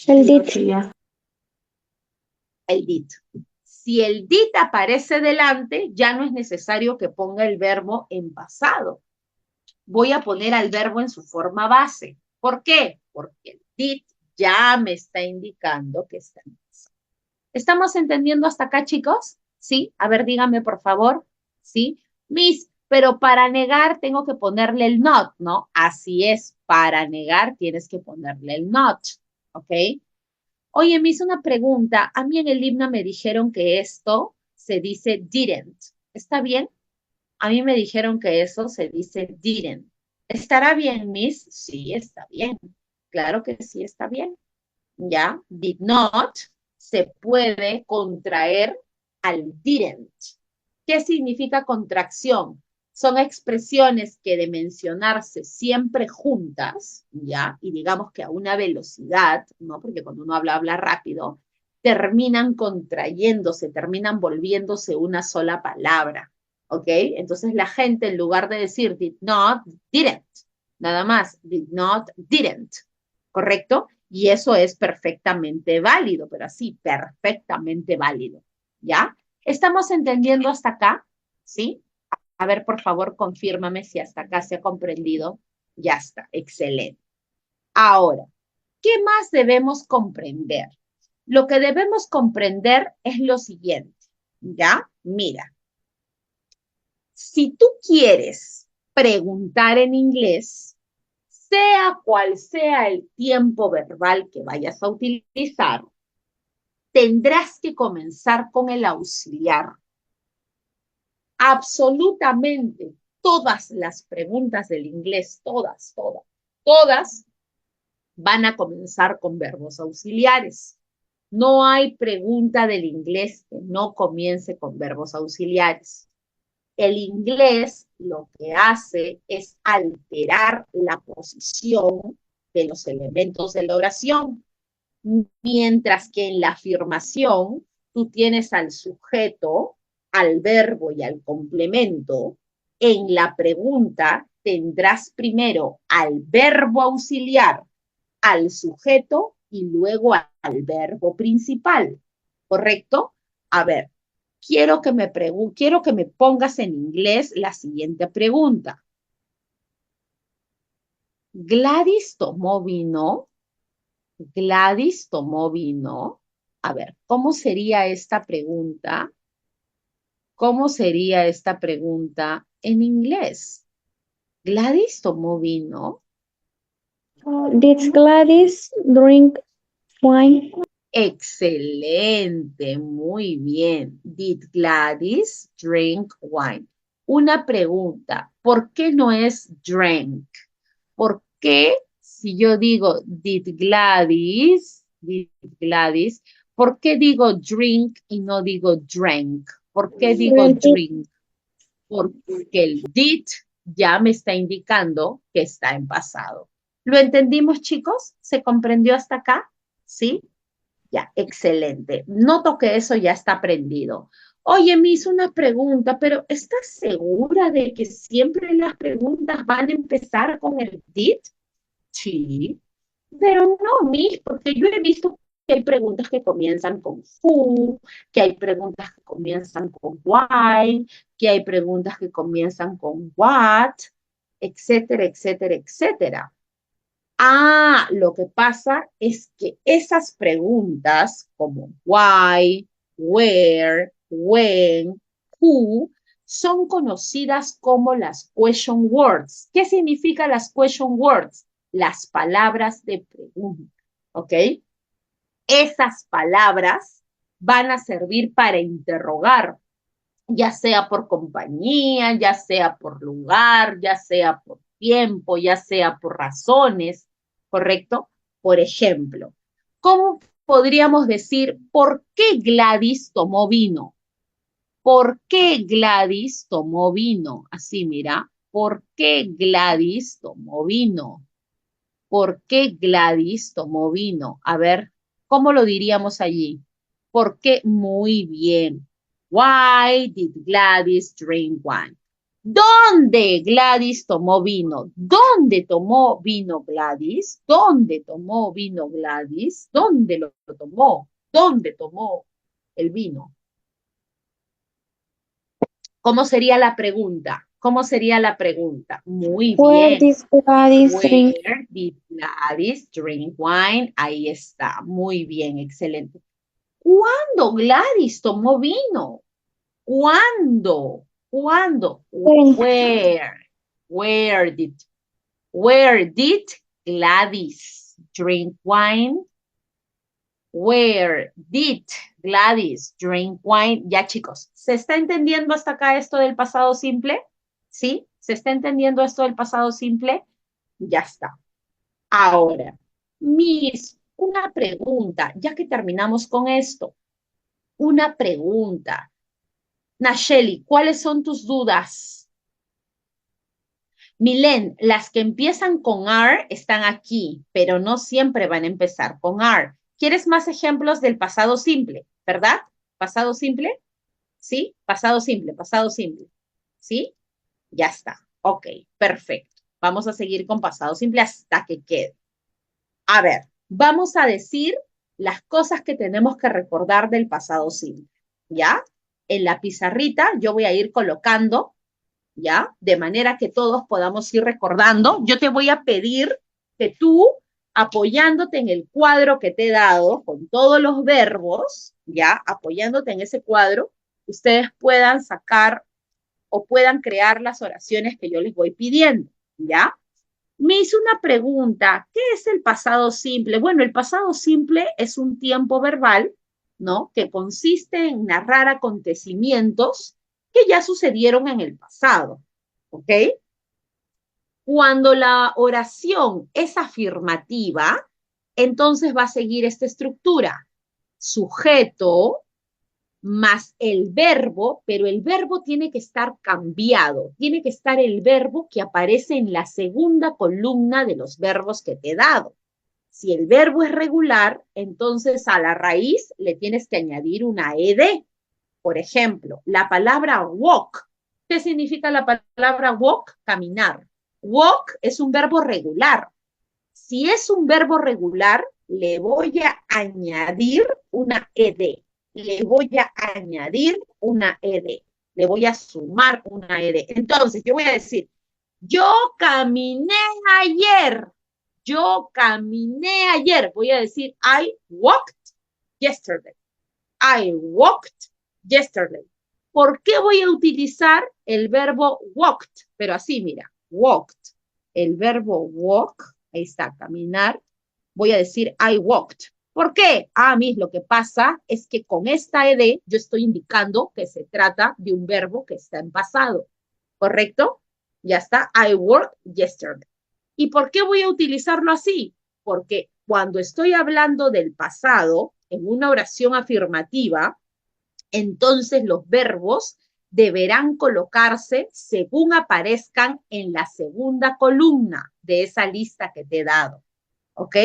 El did. El did. Si el did aparece delante, ya no es necesario que ponga el verbo en pasado. Voy a poner al verbo en su forma base. ¿Por qué? Porque el did ya me está indicando que está en pasado. ¿Estamos entendiendo hasta acá, chicos? ¿Sí? A ver, díganme, por favor. ¿Sí? Miss, pero para negar tengo que ponerle el not, ¿no? Así es, para negar tienes que ponerle el not, ¿ok? Oye, me hizo una pregunta. A mí en el himno me dijeron que esto se dice didn't. ¿Está bien? A mí me dijeron que eso se dice didn't. ¿Estará bien, Miss? Sí, está bien. Claro que sí está bien. ¿Ya? Did not se puede contraer al didn't. ¿Qué significa contracción? Son expresiones que de mencionarse siempre juntas, ¿ya? Y digamos que a una velocidad, ¿no? Porque cuando uno habla rápido, terminan contrayéndose, terminan volviéndose una sola palabra, ¿ok? Entonces la gente en lugar de decir did not, didn't, nada más, did not, didn't, ¿correcto? Y eso es perfectamente válido, pero así, perfectamente válido, ¿ya? ¿Estamos entendiendo hasta acá? ¿Sí? A ver, por favor, confírmame si hasta acá se ha comprendido. Ya está, excelente. Ahora, ¿qué más debemos comprender? Lo que debemos comprender es lo siguiente, ¿ya? Mira, si tú quieres preguntar en inglés, sea cual sea el tiempo verbal que vayas a utilizar, tendrás que comenzar con el auxiliar. Absolutamente todas las preguntas del inglés, todas van a comenzar con verbos auxiliares. No hay pregunta del inglés que no comience con verbos auxiliares. El inglés lo que hace es alterar la posición de los elementos de la oración, mientras que en la afirmación tú tienes al sujeto, al verbo y al complemento. En la pregunta tendrás primero al verbo auxiliar, al sujeto y luego al verbo principal, ¿correcto? A ver, quiero que me pongas en inglés la siguiente pregunta. Gladys tomó vino. Gladys tomó vino. A ver, ¿cómo sería esta pregunta? ¿Cómo sería esta pregunta en inglés? Gladys tomó vino. Did Gladys drink wine? Excelente, muy bien. Did Gladys drink wine? Una pregunta, ¿por qué no es drank? ¿Por qué si yo digo did Gladys, ¿por qué digo drink y no digo drank? ¿Por qué digo drink? Porque el did ya me está indicando que está en pasado. ¿Lo entendimos, chicos? ¿Se comprendió hasta acá? ¿Sí? Ya, excelente. Noto que eso ya está aprendido. Oye, me hizo una pregunta, pero ¿estás segura de que siempre las preguntas van a empezar con el did? Sí, pero no, Miss, porque yo he visto que hay preguntas que comienzan con who, que hay preguntas que comienzan con why, que hay preguntas que comienzan con what, etcétera, etcétera, etcétera. Ah, lo que pasa es que esas preguntas como why, where, when, who, son conocidas como las question words. ¿Qué significan las question words? Las palabras de pregunta, ¿ok? Esas palabras van a servir para interrogar, ya sea por compañía, ya sea por lugar, ya sea por tiempo, ya sea por razones, ¿correcto? Por ejemplo, ¿cómo podríamos decir por qué Gladys tomó vino? ¿Por qué Gladys tomó vino? Así, mira, ¿por qué Gladys tomó vino? ¿Por qué Gladys tomó vino? A ver, ¿cómo lo diríamos allí? ¿Por qué? Muy bien. Why did Gladys drink wine? ¿Dónde Gladys tomó vino? ¿Dónde tomó vino Gladys? ¿Dónde tomó vino Gladys? ¿Dónde lo tomó? ¿Dónde tomó el vino? ¿Cómo sería la pregunta? ¿Cómo sería la pregunta? Muy Where bien. did Gladys drink? Where did Gladys drink wine? Ahí está. Muy bien, excelente. ¿Cuándo Gladys tomó vino? ¿Cuándo? ¿Cuándo? When? Where did Gladys drink wine? Where did Gladys drink wine? Ya, chicos, ¿se está entendiendo hasta acá esto del pasado simple? ¿Sí? ¿Se está entendiendo esto del pasado simple? Ya está. Ahora, Miss, una pregunta, ya que terminamos con esto. Una pregunta. Nacheli, ¿cuáles son tus dudas? Milen, las que empiezan con are están aquí, pero no siempre van a empezar con are. ¿Quieres más ejemplos del pasado simple? ¿Verdad? ¿Pasado simple? ¿Sí? Pasado simple, pasado simple. ¿Sí? Ya está. Ok, perfecto. Vamos a seguir con pasado simple hasta que quede. A ver, vamos a decir las cosas que tenemos que recordar del pasado simple. ¿Ya? En la pizarrita yo voy a ir colocando, ¿ya? De manera que todos podamos ir recordando. Yo te voy a pedir que tú, apoyándote en el cuadro que te he dado, con todos los verbos, ¿ya? Apoyándote en ese cuadro, ustedes puedan sacar o puedan crear las oraciones que yo les voy pidiendo, ¿ya? Me hizo una pregunta, ¿qué es el pasado simple? Bueno, el pasado simple es un tiempo verbal, ¿no? Que consiste en narrar acontecimientos que ya sucedieron en el pasado, ¿ok? Cuando la oración es afirmativa, entonces va a seguir esta estructura. Sujeto más el verbo, pero el verbo tiene que estar cambiado. Tiene que estar el verbo que aparece en la segunda columna de los verbos que te he dado. Si el verbo es regular, entonces a la raíz le tienes que añadir una ed. Por ejemplo, la palabra walk. ¿Qué significa la palabra walk? Caminar. Walk es un verbo regular. Si es un verbo regular, le voy a añadir una ed. Le voy a añadir una ed. Le voy a sumar una ed. Entonces, yo voy a decir, yo caminé ayer. Yo caminé ayer. Voy a decir, I walked yesterday. I walked yesterday. ¿Por qué voy a utilizar el verbo walked? Pero así, mira, walked. El verbo walk, ahí está, caminar. Voy a decir I walked. ¿Por qué? A mí lo que pasa es que con esta ed yo estoy indicando que se trata de un verbo que está en pasado. ¿Correcto? Ya está. I worked yesterday. ¿Y por qué voy a utilizarlo así? Porque cuando estoy hablando del pasado, en una oración afirmativa, entonces los verbos deberán colocarse según aparezcan en la segunda columna de esa lista que te he dado. ¿Ok?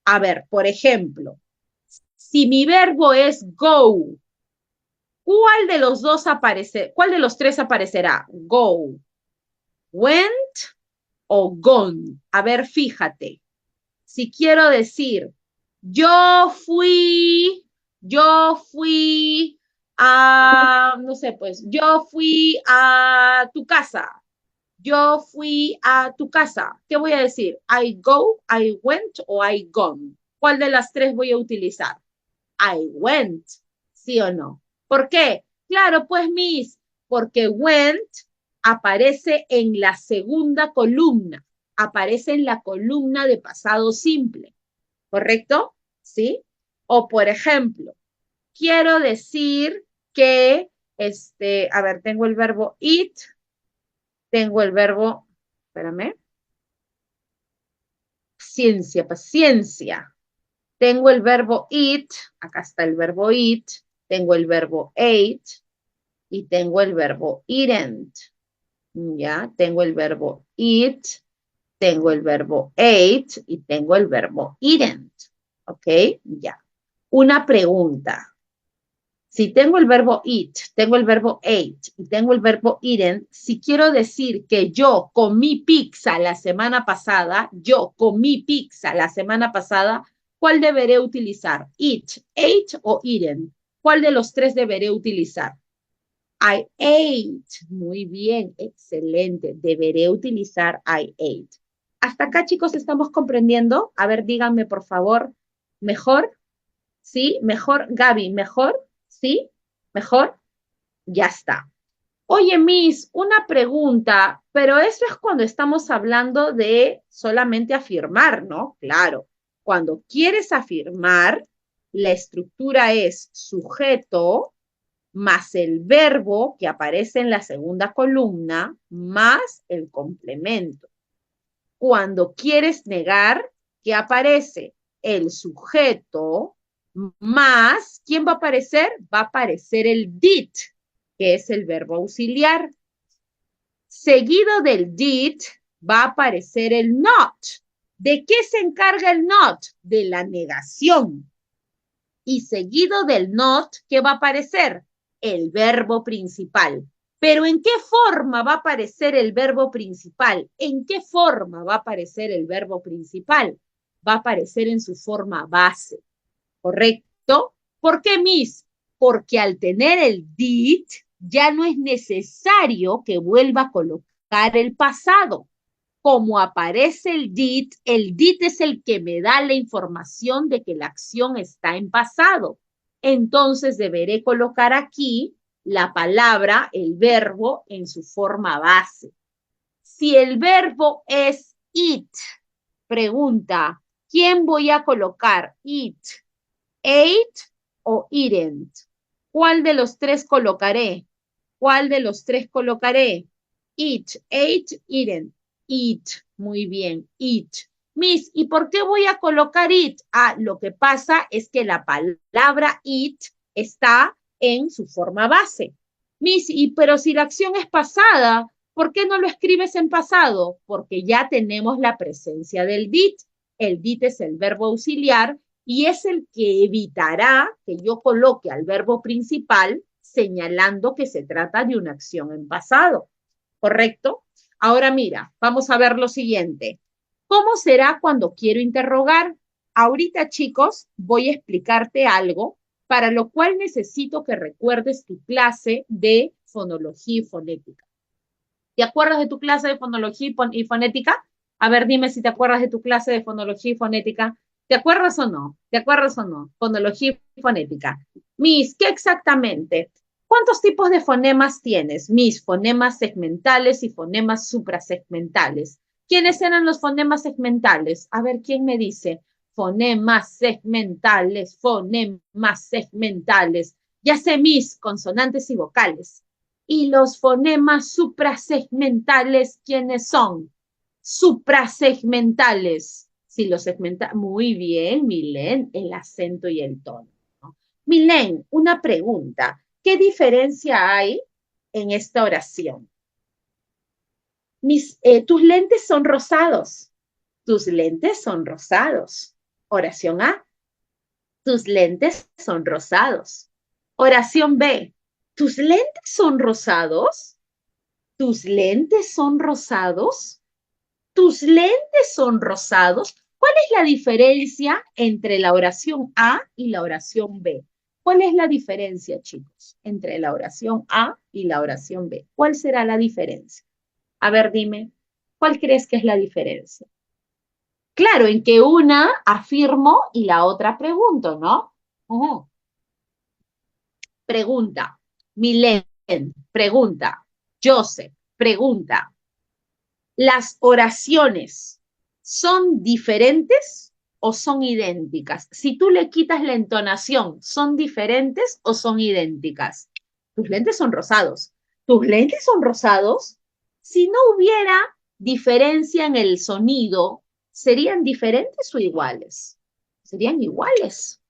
A ver, por ejemplo, si mi verbo es go, ¿cuál de los dos aparece? ¿Cuál de los tres aparecerá? Go, went o gone. A ver, fíjate. Si quiero decir, yo fui a, no sé, pues, yo fui a tu casa. Yo fui a tu casa. ¿Qué voy a decir? I go, I went o I gone. ¿Cuál de las tres voy a utilizar? I went, ¿sí o no? ¿Por qué? Claro, pues, Miss, porque went aparece en la segunda columna, aparece en la columna de pasado simple, ¿correcto? ¿Sí? O, por ejemplo, quiero decir que, a ver, tengo el verbo eat, tengo el verbo, espérame, paciencia. Tengo el verbo eat, acá está el verbo eat, tengo el verbo ate y tengo el verbo eaten. ¿Ya? Tengo el verbo eat, tengo el verbo ate y tengo el verbo eaten. ¿Ok? Ya. Una pregunta. Si tengo el verbo eat, tengo el verbo ate y tengo el verbo eaten, si quiero decir que yo comí pizza la semana pasada, ¿cuál deberé utilizar? Eat, ate o eaten. ¿Cuál de los tres deberé utilizar? I ate. Muy bien, excelente. Deberé utilizar I ate. Hasta acá, chicos, ¿estamos comprendiendo? A ver, díganme, por favor, ¿mejor? ¿Sí? ¿Mejor? Gaby, ¿mejor? ¿Sí? ¿Mejor? Ya está. Oye, Miss, una pregunta, pero eso es cuando estamos hablando de solamente afirmar, ¿no? Claro. Cuando quieres afirmar, la estructura es sujeto más el verbo que aparece en la segunda columna, más el complemento. Cuando quieres negar, ¿qué aparece? El sujeto más, ¿quién va a aparecer? Va a aparecer el did, que es el verbo auxiliar. Seguido del did va a aparecer el not. ¿De qué se encarga el not? De la negación. Y seguido del not, ¿qué va a aparecer? El verbo principal. Pero ¿en qué forma va a aparecer el verbo principal? ¿En qué forma va a aparecer el verbo principal? Va a aparecer en su forma base, ¿correcto? ¿Por qué, Miss? Porque al tener el did, ya no es necesario que vuelva a colocar el pasado. Como aparece el did es el que me da la información de que la acción está en pasado. Entonces deberé colocar aquí la palabra, el verbo, en su forma base. Si el verbo es eat, pregunta, ¿quién voy a colocar? Eat, ate o eaten. ¿Cuál de los tres colocaré? ¿Cuál de los tres colocaré? Eat, ate, eaten. Eat, muy bien, eat. Miss, ¿y por qué voy a colocar it? Ah, lo que pasa es que la palabra it está en su forma base. Miss, pero si la acción es pasada, ¿por qué no lo escribes en pasado? Porque ya tenemos la presencia del did. El did es el verbo auxiliar y es el que evitará que yo coloque al verbo principal señalando que se trata de una acción en pasado. ¿Correcto? Ahora mira, vamos a ver lo siguiente. ¿Cómo será cuando quiero interrogar? Ahorita, chicos, voy a explicarte algo, para lo cual necesito que recuerdes tu clase de fonología y fonética. ¿Te acuerdas de tu clase de fonología y fonética? A ver, dime si te acuerdas de tu clase de fonología y fonética. ¿Te acuerdas o no? ¿Te acuerdas o no? Fonología y fonética. Miss, ¿qué exactamente? ¿Cuántos tipos de fonemas tienes? Miss, fonemas segmentales y fonemas suprasegmentales. ¿Quiénes eran los fonemas segmentales? A ver, ¿quién me dice? Fonemas segmentales, fonemas segmentales. Ya sé, Miss, consonantes y vocales. Y los fonemas suprasegmentales, ¿quiénes son? Suprasegmentales. Si los segmenta, muy bien, Milen, el acento y el tono, ¿no? Milen, una pregunta. ¿Qué diferencia hay en esta oración? Tus lentes son rosados. Tus lentes son rosados. Oración A. Tus lentes son rosados. Oración B. ¿Tus lentes son rosados? ¿Tus lentes son rosados? ¿Tus lentes son rosados? ¿Cuál es la diferencia entre la oración A y la oración B? ¿Cuál es la diferencia, chicos, entre la oración A y la oración B? ¿Cuál será la diferencia? A ver, dime, ¿cuál crees que es la diferencia? Claro, en que una afirmo y la otra pregunto, ¿no? Pregunta. Milen, pregunta. Joseph, pregunta. ¿Las oraciones son diferentes o son idénticas? Si tú le quitas la entonación, ¿son diferentes o son idénticas? Tus lentes son rosados. ¿Tus lentes son rosados? Si no hubiera diferencia en el sonido, ¿serían diferentes o iguales? Serían iguales.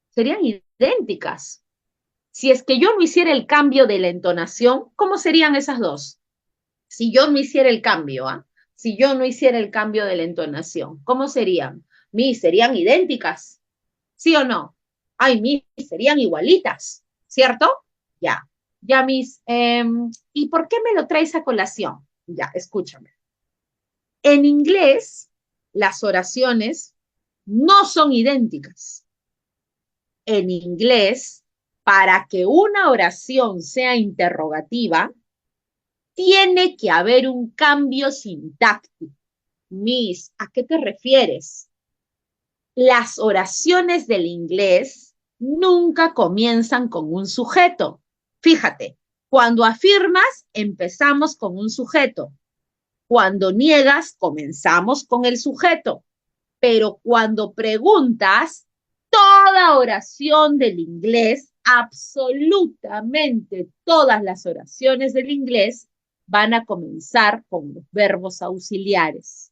Serían idénticas. Si es que yo no hiciera el cambio de la entonación, ¿cómo serían esas dos? Si yo no hiciera el cambio, ¿ah? Si yo no hiciera el cambio de la entonación, ¿cómo serían? Serían idénticas, ¿sí o no? Ay, serían igualitas, ¿cierto? Ya, ya ¿y por qué me lo traes a colación? Ya, escúchame. En inglés, las oraciones no son idénticas. En inglés, para que una oración sea interrogativa, tiene que haber un cambio sintáctico. ¿A qué te refieres? Las oraciones del inglés nunca comienzan con un sujeto. Fíjate, cuando afirmas, empezamos con un sujeto. Cuando niegas, comenzamos con el sujeto. Pero cuando preguntas, toda oración del inglés, absolutamente todas las oraciones del inglés, van a comenzar con los verbos auxiliares.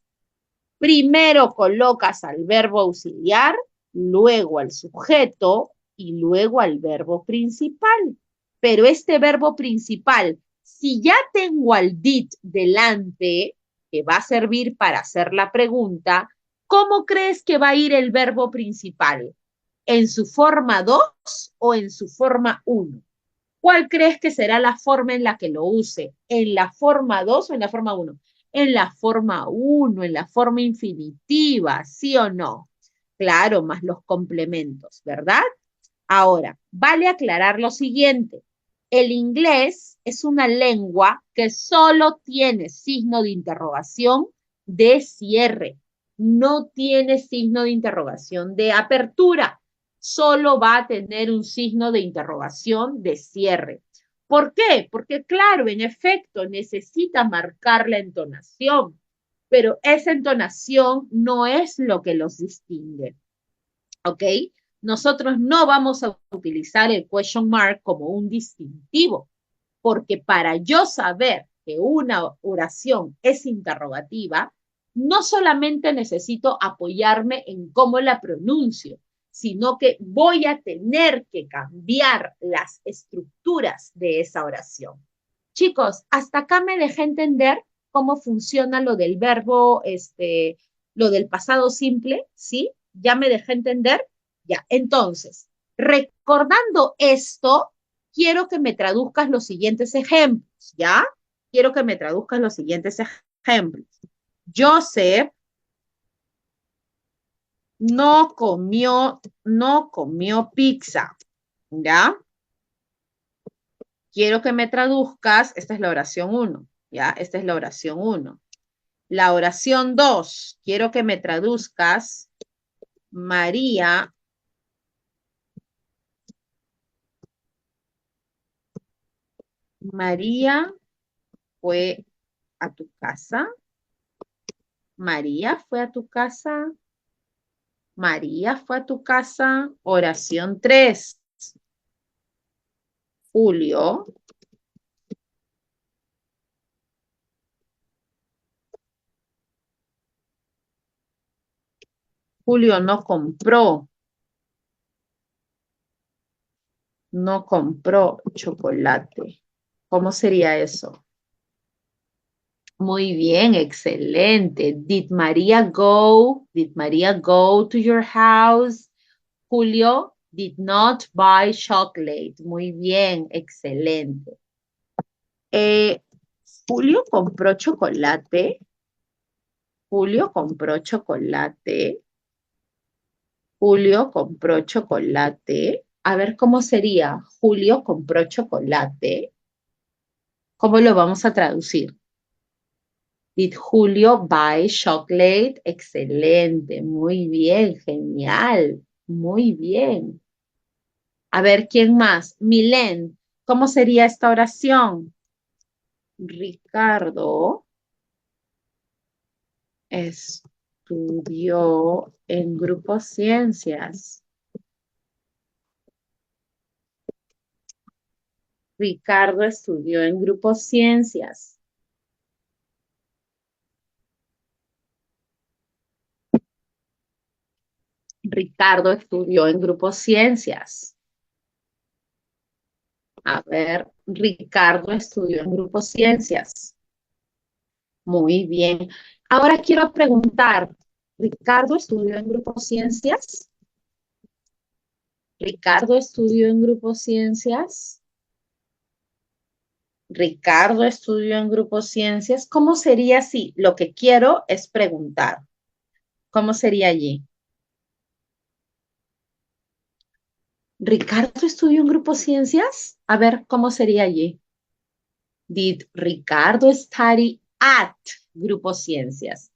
Primero colocas al verbo auxiliar, luego al sujeto y luego al verbo principal. Pero este verbo principal, si ya tengo al did delante, que va a servir para hacer la pregunta, ¿cómo crees que va a ir el verbo principal? ¿En su forma 2 o en su forma 1? ¿Cuál crees que será la forma en la que lo use? ¿En la forma 2 o en la forma 1? En la forma 1, en la forma infinitiva, ¿sí o no? Claro, más los complementos, ¿verdad? Ahora, vale aclarar lo siguiente. El inglés es una lengua que solo tiene signo de interrogación de cierre. No tiene signo de interrogación de apertura. Solo va a tener un signo de interrogación de cierre. ¿Por qué? Porque, claro, en efecto, necesita marcar la entonación, pero esa entonación no es lo que los distingue. ¿Ok? Nosotros no vamos a utilizar el question mark como un distintivo, porque para yo saber que una oración es interrogativa, no solamente necesito apoyarme en cómo la pronuncio, sino que voy a tener que cambiar las estructuras de esa oración. Chicos, hasta acá me dejé entender cómo funciona lo del verbo, lo del pasado simple, ¿sí? ¿Ya me dejé entender? Ya, entonces, recordando esto, quiero que me traduzcas los siguientes ejemplos, ¿ya? Quiero que me traduzcas los siguientes ejemplos. Joseph no comió pizza, ¿ya? Quiero que me traduzcas, esta es la oración 1, ¿ya? Esta es la oración 1. La oración 2, quiero que me traduzcas, María fue a tu casa. María fue a tu casa. María fue a tu casa. Oración 3. Julio no compró chocolate. ¿Cómo sería eso? Muy bien, excelente. Did Maria go to your house? Julio did not buy chocolate. Muy bien, excelente. Julio compró chocolate. Julio compró chocolate. Julio compró chocolate. A ver cómo sería. Julio compró chocolate. ¿Cómo lo vamos a traducir? Did Julio buy chocolate? Excelente, muy bien, genial, muy bien. A ver, ¿quién más? Milen, ¿cómo sería esta oración? Ricardo estudió en Grupo Ciencias. Ricardo estudió en Grupo Ciencias. Ricardo estudió en Grupo Ciencias. A ver, Ricardo estudió en Grupo Ciencias. Muy bien. Ahora quiero preguntar, ¿Ricardo estudió en Grupo Ciencias? ¿Ricardo estudió en Grupo Ciencias? ¿Ricardo estudió en Grupo Ciencias? ¿Cómo sería si lo que quiero es preguntar? ¿Cómo sería allí? ¿Ricardo estudió en Grupo Ciencias? A ver, ¿cómo sería allí? Did Ricardo study at Grupo Ciencias?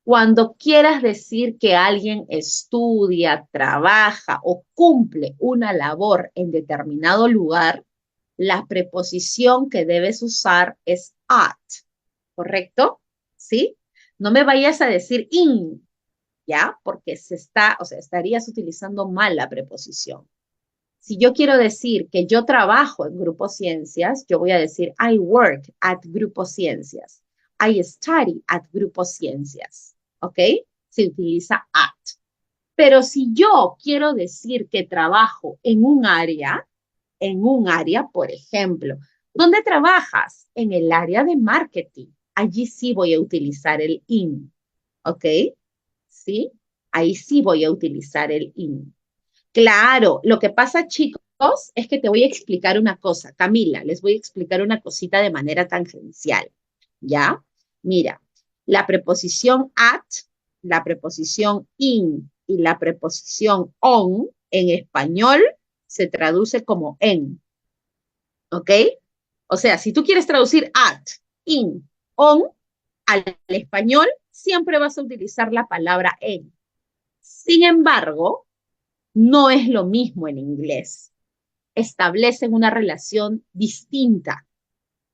Cuando quieras decir que alguien estudia, trabaja o cumple una labor en determinado lugar, la preposición que debes usar es at, ¿correcto? ¿Sí? No me vayas a decir in, ¿ya? Porque estarías utilizando mal la preposición. Si yo quiero decir que yo trabajo en Grupo Ciencias, yo voy a decir I work at Grupo Ciencias. I study at Grupo Ciencias. ¿Ok? Se utiliza at. Pero si yo quiero decir que trabajo en un área, por ejemplo, ¿dónde trabajas? En el área de marketing. Allí sí voy a utilizar el in. ¿Ok? ¿Sí? Ahí sí voy a utilizar el in. Claro, lo que pasa, chicos, es que te voy a explicar una cosa. Camila, les voy a explicar una cosita de manera tangencial. ¿Ya? Mira, la preposición at, la preposición in y la preposición on en español se traduce como en. ¿Ok? O sea, si tú quieres traducir at, in, on al español, siempre vas a utilizar la palabra en. Sin embargo, no es lo mismo en inglés. Establecen una relación distinta.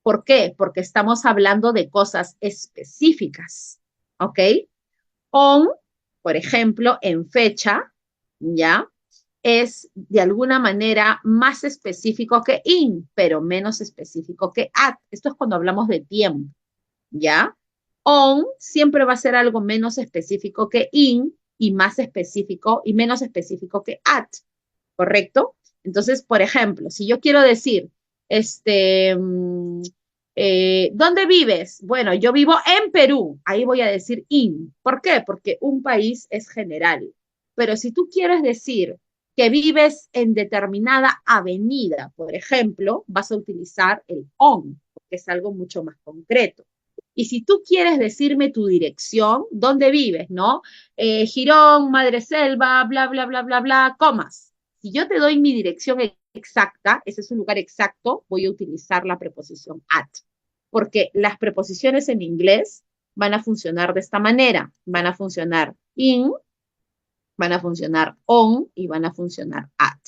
¿Por qué? Porque estamos hablando de cosas específicas. ¿Ok? On, por ejemplo, en fecha, ¿ya? es de alguna manera más específico que in, pero menos específico que at. Esto es cuando hablamos de tiempo, ¿ya? On siempre va a ser algo menos específico que in y más específico y menos específico que at, ¿correcto? Entonces, por ejemplo, si yo quiero decir, ¿dónde vives? Bueno, yo vivo en Perú. Ahí voy a decir in. ¿Por qué? Porque un país es general. Pero si tú quieres decir que vives en determinada avenida, por ejemplo, vas a utilizar el on, porque es algo mucho más concreto. Y si tú quieres decirme tu dirección, ¿dónde vives? ¿No? Girón, Madreselva, bla, bla, bla, bla, bla, comas. Si yo te doy mi dirección exacta, ese es un lugar exacto, voy a utilizar la preposición at, porque las preposiciones en inglés van a funcionar de esta manera, van a funcionar in, van a funcionar on y van a funcionar at.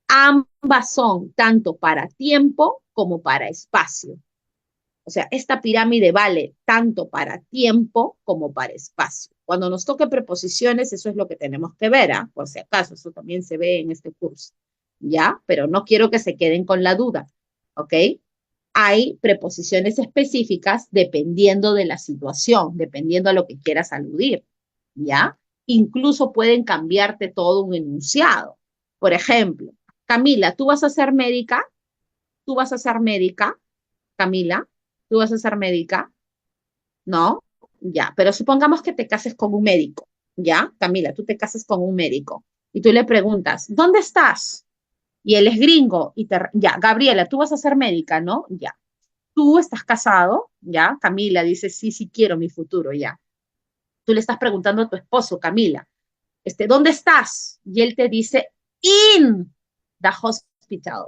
Ambas son tanto para tiempo como para espacio. O sea, esta pirámide vale tanto para tiempo como para espacio. Cuando nos toque preposiciones, eso es lo que tenemos que ver, ¿ah? Por si acaso, eso también se ve en este curso, ¿ya? Pero no quiero que se queden con la duda, ¿ok? Hay preposiciones específicas dependiendo de la situación, dependiendo a lo que quieras aludir, ¿ya? Incluso pueden cambiarte todo un enunciado. Por ejemplo, Camila, ¿tú vas a ser médica? ¿Tú vas a ser médica? Camila, ¿tú vas a ser médica? No, ya, pero supongamos que te cases con un médico, ¿ya? Camila, tú te casas con un médico y tú le preguntas, ¿dónde estás? Y él es gringo y ya, Gabriela, tú vas a ser médica, ¿no? Ya. Tú estás casado, ¿ya? Camila dice, sí, sí quiero mi futuro, ya. Tú le estás preguntando a tu esposo, Camila, ¿dónde estás? Y él te dice, in the hospital.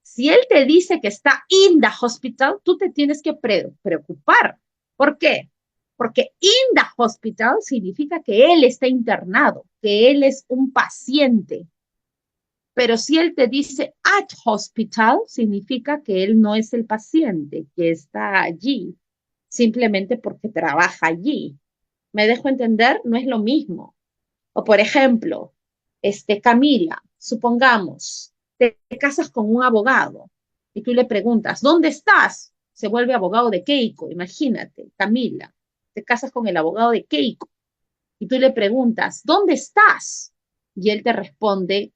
Si él te dice que está in the hospital, tú te tienes que preocupar. ¿Por qué? Porque in the hospital significa que él está internado, que él es un paciente. Pero si él te dice at hospital, significa que él no es el paciente, que está allí, simplemente porque trabaja allí. ¿Me dejo entender? No es lo mismo. O por ejemplo, Camila, supongamos, te casas con un abogado y tú le preguntas, ¿dónde estás? Se vuelve abogado de Keiko, imagínate, Camila, te casas con el abogado de Keiko y tú le preguntas, ¿dónde estás? Y él te responde,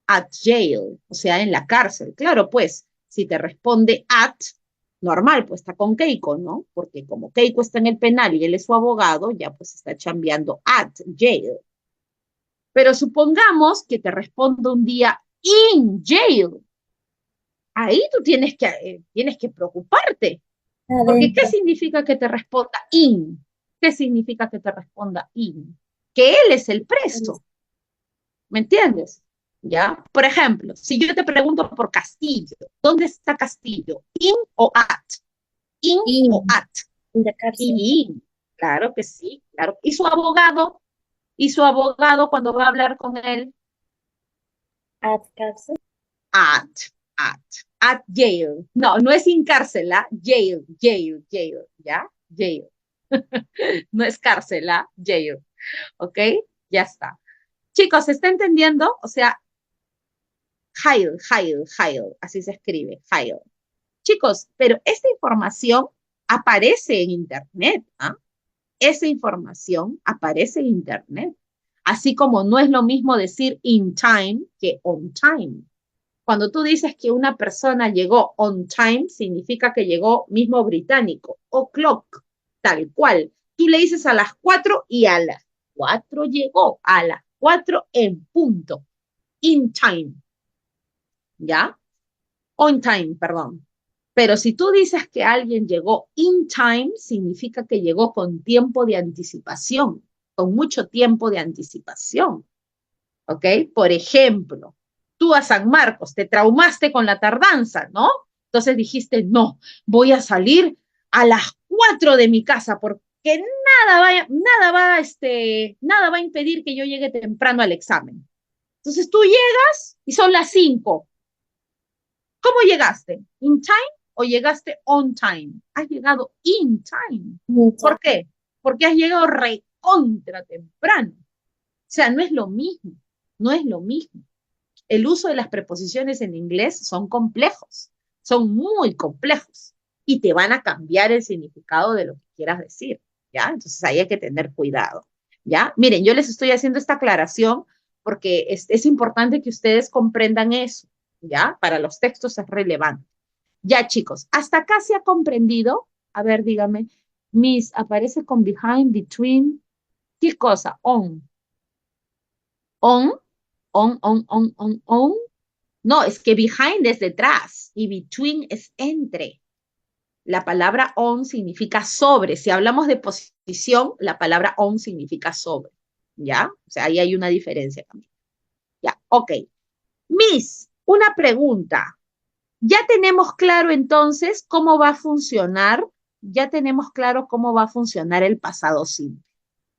at jail, o sea, en la cárcel. Claro, pues, si te responde at, normal, pues está con Keiko, ¿no? Porque como Keiko está en el penal y él es su abogado, ya pues está chambeando at jail. Pero supongamos que te respondo un día in jail. Ahí tú tienes que preocuparte. Porque ¿qué Adentro. significa que te responda in? ¿Qué significa que te responda in? Que él es el preso. ¿Me entiendes? ¿Ya? Por ejemplo, si yo te pregunto por Castillo, ¿dónde está Castillo? ¿In o at? ¿In o In, at? in the cárcel. In. Claro que sí, claro. ¿Y su abogado? ¿Y su abogado cuando va a hablar con él? At cárcel. At, at jail. No, no es incárcela, jail, jail, jail, ¿ya? Jail. No es cárcela, jail. ¿Ok? Ya está. Chicos, ¿se está entendiendo? O sea, jail, jail, jail, así se escribe, jail. Chicos, pero esta información aparece en Internet, ¿ah? Esa información aparece en Internet. Así como no es lo mismo decir in time que on time. Cuando tú dices que una persona llegó on time, significa que llegó mismo británico, o clock, tal cual. Tú le dices a las 4 y a las 4 llegó, a las 4 en punto, in time, ¿ya? On time, perdón. Pero si tú dices que alguien llegó in time, significa que llegó con tiempo de anticipación, con mucho tiempo de anticipación. ¿Ok? Por ejemplo, tú a San Marcos te traumaste con la tardanza, ¿no? Entonces dijiste, no, voy a salir a las 4 de mi casa porque nada va a impedir que yo llegue temprano al examen. Entonces tú llegas y son las 5. ¿Cómo llegaste? ¿In time o llegaste on time? Has llegado in time. ¿Por qué? Porque has llegado recontra temprano. O sea, no es lo mismo, no es lo mismo. El uso de las preposiciones en inglés son complejos, son muy complejos y te van a cambiar el significado de lo que quieras decir, ¿ya? Entonces ahí hay que tener cuidado, ¿ya? Miren, yo les estoy haciendo esta aclaración porque es importante que ustedes comprendan eso, ¿ya? Para los textos es relevante. Ya, chicos, hasta acá se ha comprendido. A ver, dígame, Miss, aparece con behind, between, ¿qué cosa? On, on. No, es que behind es detrás y between es entre. La palabra on significa sobre. Si hablamos de posición, la palabra on significa sobre. ¿Ya? O sea, ahí hay una diferencia también. Ya, ok. Miss, una pregunta. Ya tenemos claro entonces cómo va a funcionar, ya tenemos claro cómo va a funcionar el pasado simple.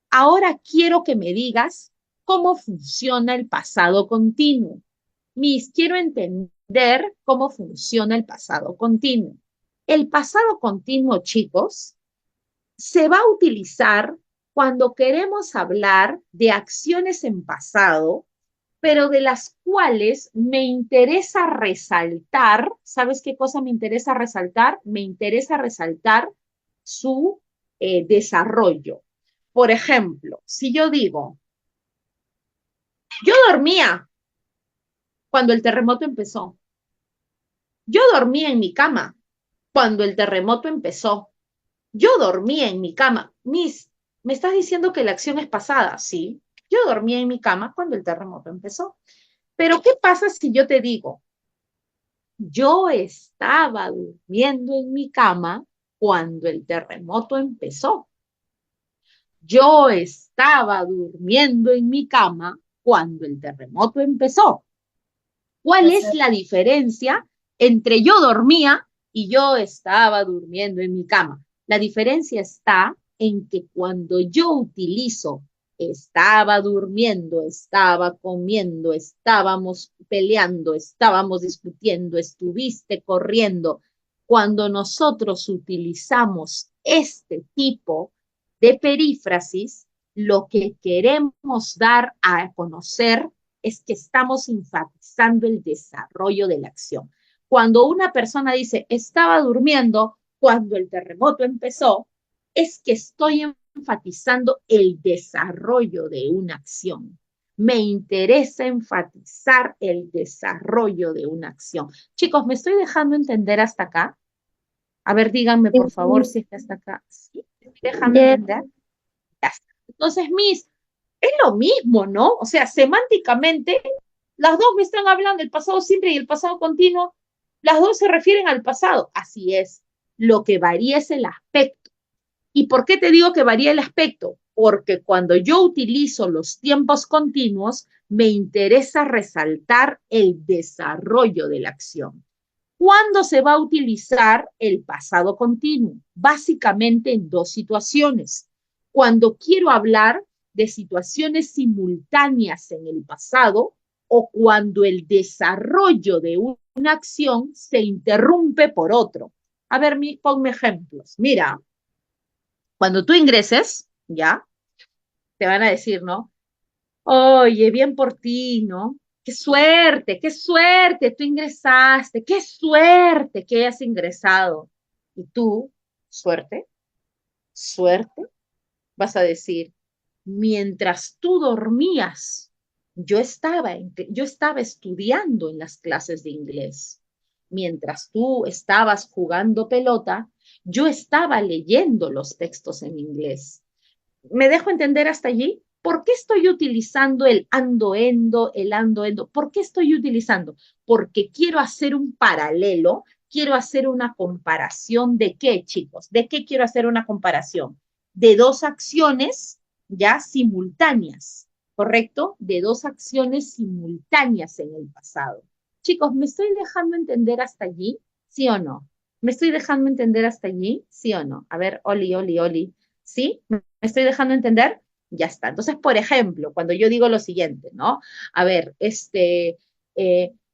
Ahora quiero que me digas cómo funciona el pasado continuo. Miss, quiero entender cómo funciona el pasado continuo. El pasado continuo, chicos, se va a utilizar cuando queremos hablar de acciones en pasado, pero de las cuales me interesa resaltar. ¿Sabes qué cosa me interesa resaltar? Me interesa resaltar su desarrollo. Por ejemplo, si yo digo, yo dormía cuando el terremoto empezó. Yo dormía en mi cama cuando el terremoto empezó. Yo dormía en mi cama. Miss, ¿me estás diciendo que la acción es pasada? Sí, yo dormía en mi cama cuando el terremoto empezó. Pero ¿qué pasa si yo te digo, yo estaba durmiendo en mi cama cuando el terremoto empezó? Yo estaba durmiendo en mi cama cuando el terremoto empezó. ¿Cuál es Pasado. la diferencia entre yo dormía y yo estaba durmiendo en mi cama? La diferencia está en que cuando yo utilizo estaba durmiendo, estaba comiendo, estábamos peleando, estábamos discutiendo, estuviste corriendo, cuando nosotros utilizamos este tipo de perífrasis, lo que queremos dar a conocer es que estamos enfatizando el desarrollo de la acción. Cuando una persona dice, estaba durmiendo cuando el terremoto empezó, es que estoy enfatizando el desarrollo de una acción. Me interesa enfatizar el desarrollo de una acción. Chicos, ¿me estoy dejando entender hasta acá? A ver, díganme por favor si está hasta acá. ¿Sí? ¿Me estoy dejando Ya, entender? Ya está. Entonces, Miss, es lo mismo, ¿no? O sea, semánticamente, las dos me están hablando del pasado simple y el pasado continuo. Las dos se refieren al pasado. Así es. Lo que varía es el aspecto. ¿Y por qué te digo que varía el aspecto? Porque cuando yo utilizo los tiempos continuos, me interesa resaltar el desarrollo de la acción. ¿Cuándo se va a utilizar el pasado continuo? Básicamente en dos situaciones. Cuando quiero hablar de situaciones simultáneas en el pasado o cuando el desarrollo de una acción se interrumpe por otro. A ver, ponme ejemplos. Mira, cuando tú ingreses, ya, te van a decir, ¿no? Oye, bien por ti, ¿no? Qué suerte, tú ingresaste, qué suerte que hayas ingresado. Y tú, suerte, suerte, vas a decir, mientras tú dormías, yo estaba estudiando en las clases de inglés. Mientras tú estabas jugando pelota, yo estaba leyendo los textos en inglés. ¿Me dejo entender hasta allí? ¿Por qué estoy utilizando el ando, endo, el ando, endo? ¿Por qué estoy utilizando? Porque quiero hacer un paralelo, quiero hacer una comparación de qué, chicos, de qué quiero hacer una comparación. De dos acciones ya simultáneas, ¿correcto? De dos acciones simultáneas en el pasado. Chicos, ¿me estoy dejando entender hasta allí? ¿Sí o no? ¿Me estoy dejando entender hasta allí? ¿Sí o no? A ver, Oli, Oli, Oli. ¿Sí? ¿Me estoy dejando entender? Ya está. Entonces, por ejemplo, cuando yo digo lo siguiente, ¿no? A ver,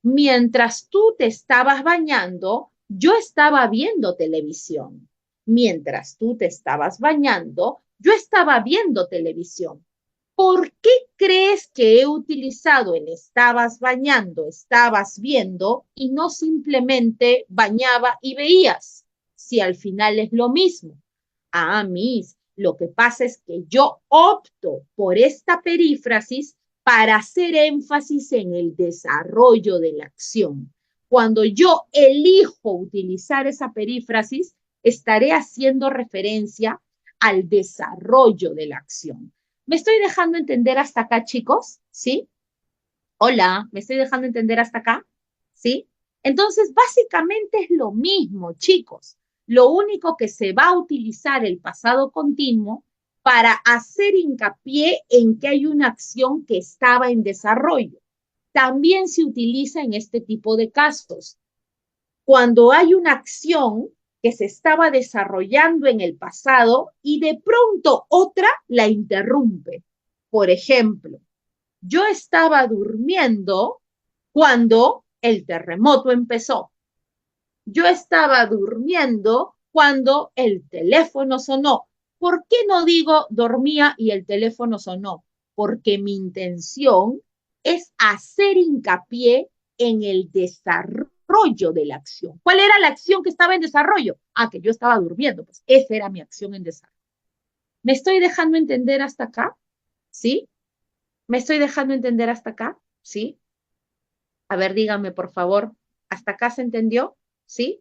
mientras tú te estabas bañando, yo estaba viendo televisión. Mientras tú te estabas bañando, yo estaba viendo televisión. ¿Por qué crees que he utilizado el estabas bañando, estabas viendo y no simplemente bañaba y veías? Si al final es lo mismo. Ah, Miss, lo que pasa es que yo opto por esta perífrasis para hacer énfasis en el desarrollo de la acción. Cuando yo elijo utilizar esa perífrasis, estaré haciendo referencia al desarrollo de la acción. ¿Me estoy dejando entender hasta acá, chicos? ¿Sí? Hola, ¿me estoy dejando entender hasta acá? ¿Sí? Entonces, básicamente es lo mismo, chicos. Lo único que se va a utilizar el pasado continuo para hacer hincapié en que hay una acción que estaba en desarrollo. También se utiliza en este tipo de casos. Cuando hay una acción que se estaba desarrollando en el pasado y de pronto otra la interrumpe. Por ejemplo, yo estaba durmiendo cuando el terremoto empezó. Yo estaba durmiendo cuando el teléfono sonó. ¿Por qué no digo dormía y el teléfono sonó? Porque mi intención es hacer hincapié en el desarrollo de la acción. ¿Cuál era la acción que estaba en desarrollo? Ah, que yo estaba durmiendo. Pues esa era mi acción en desarrollo. ¿Me estoy dejando entender hasta acá? ¿Sí? ¿Me estoy dejando entender hasta acá? ¿Sí? A ver, dígame, por favor. ¿Hasta acá se entendió? ¿Sí?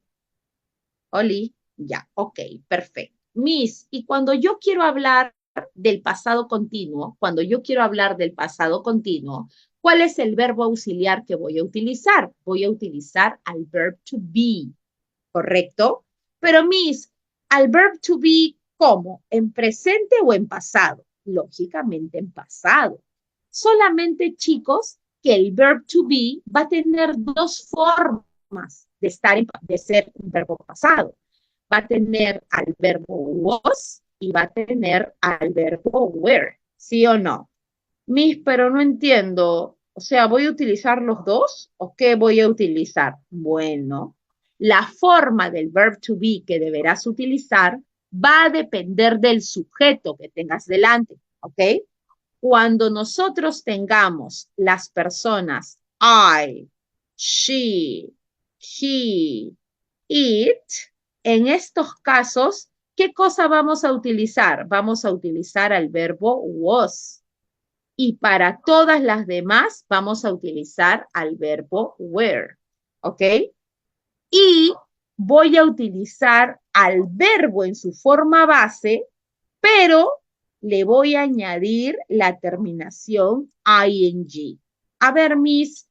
Oli, ya, ok, perfecto. Miss, y cuando yo quiero hablar del pasado continuo, cuando yo quiero hablar del pasado continuo, ¿cuál es el verbo auxiliar que voy a utilizar? Voy a utilizar al verb to be, ¿correcto? Pero Miss, al verb to be, ¿cómo? ¿En presente o en pasado? Lógicamente en pasado. Solamente, chicos, que el verb to be va a tener dos formas de de ser un verbo pasado. Va a tener al verbo was y va a tener al verbo were, ¿sí o no? Miss, pero no entiendo. O sea, ¿voy a utilizar los dos o qué voy a utilizar? Bueno, la forma del verb to be que deberás utilizar va a depender del sujeto que tengas delante, ¿ok? Cuando nosotros tengamos las personas I, she, he, it, en estos casos, ¿qué cosa vamos a utilizar? Vamos a utilizar el verbo was. Y para todas las demás vamos a utilizar al verbo were. ¿Ok? Y voy a utilizar al verbo en su forma base, pero le voy a añadir la terminación ing. A ver, Miss,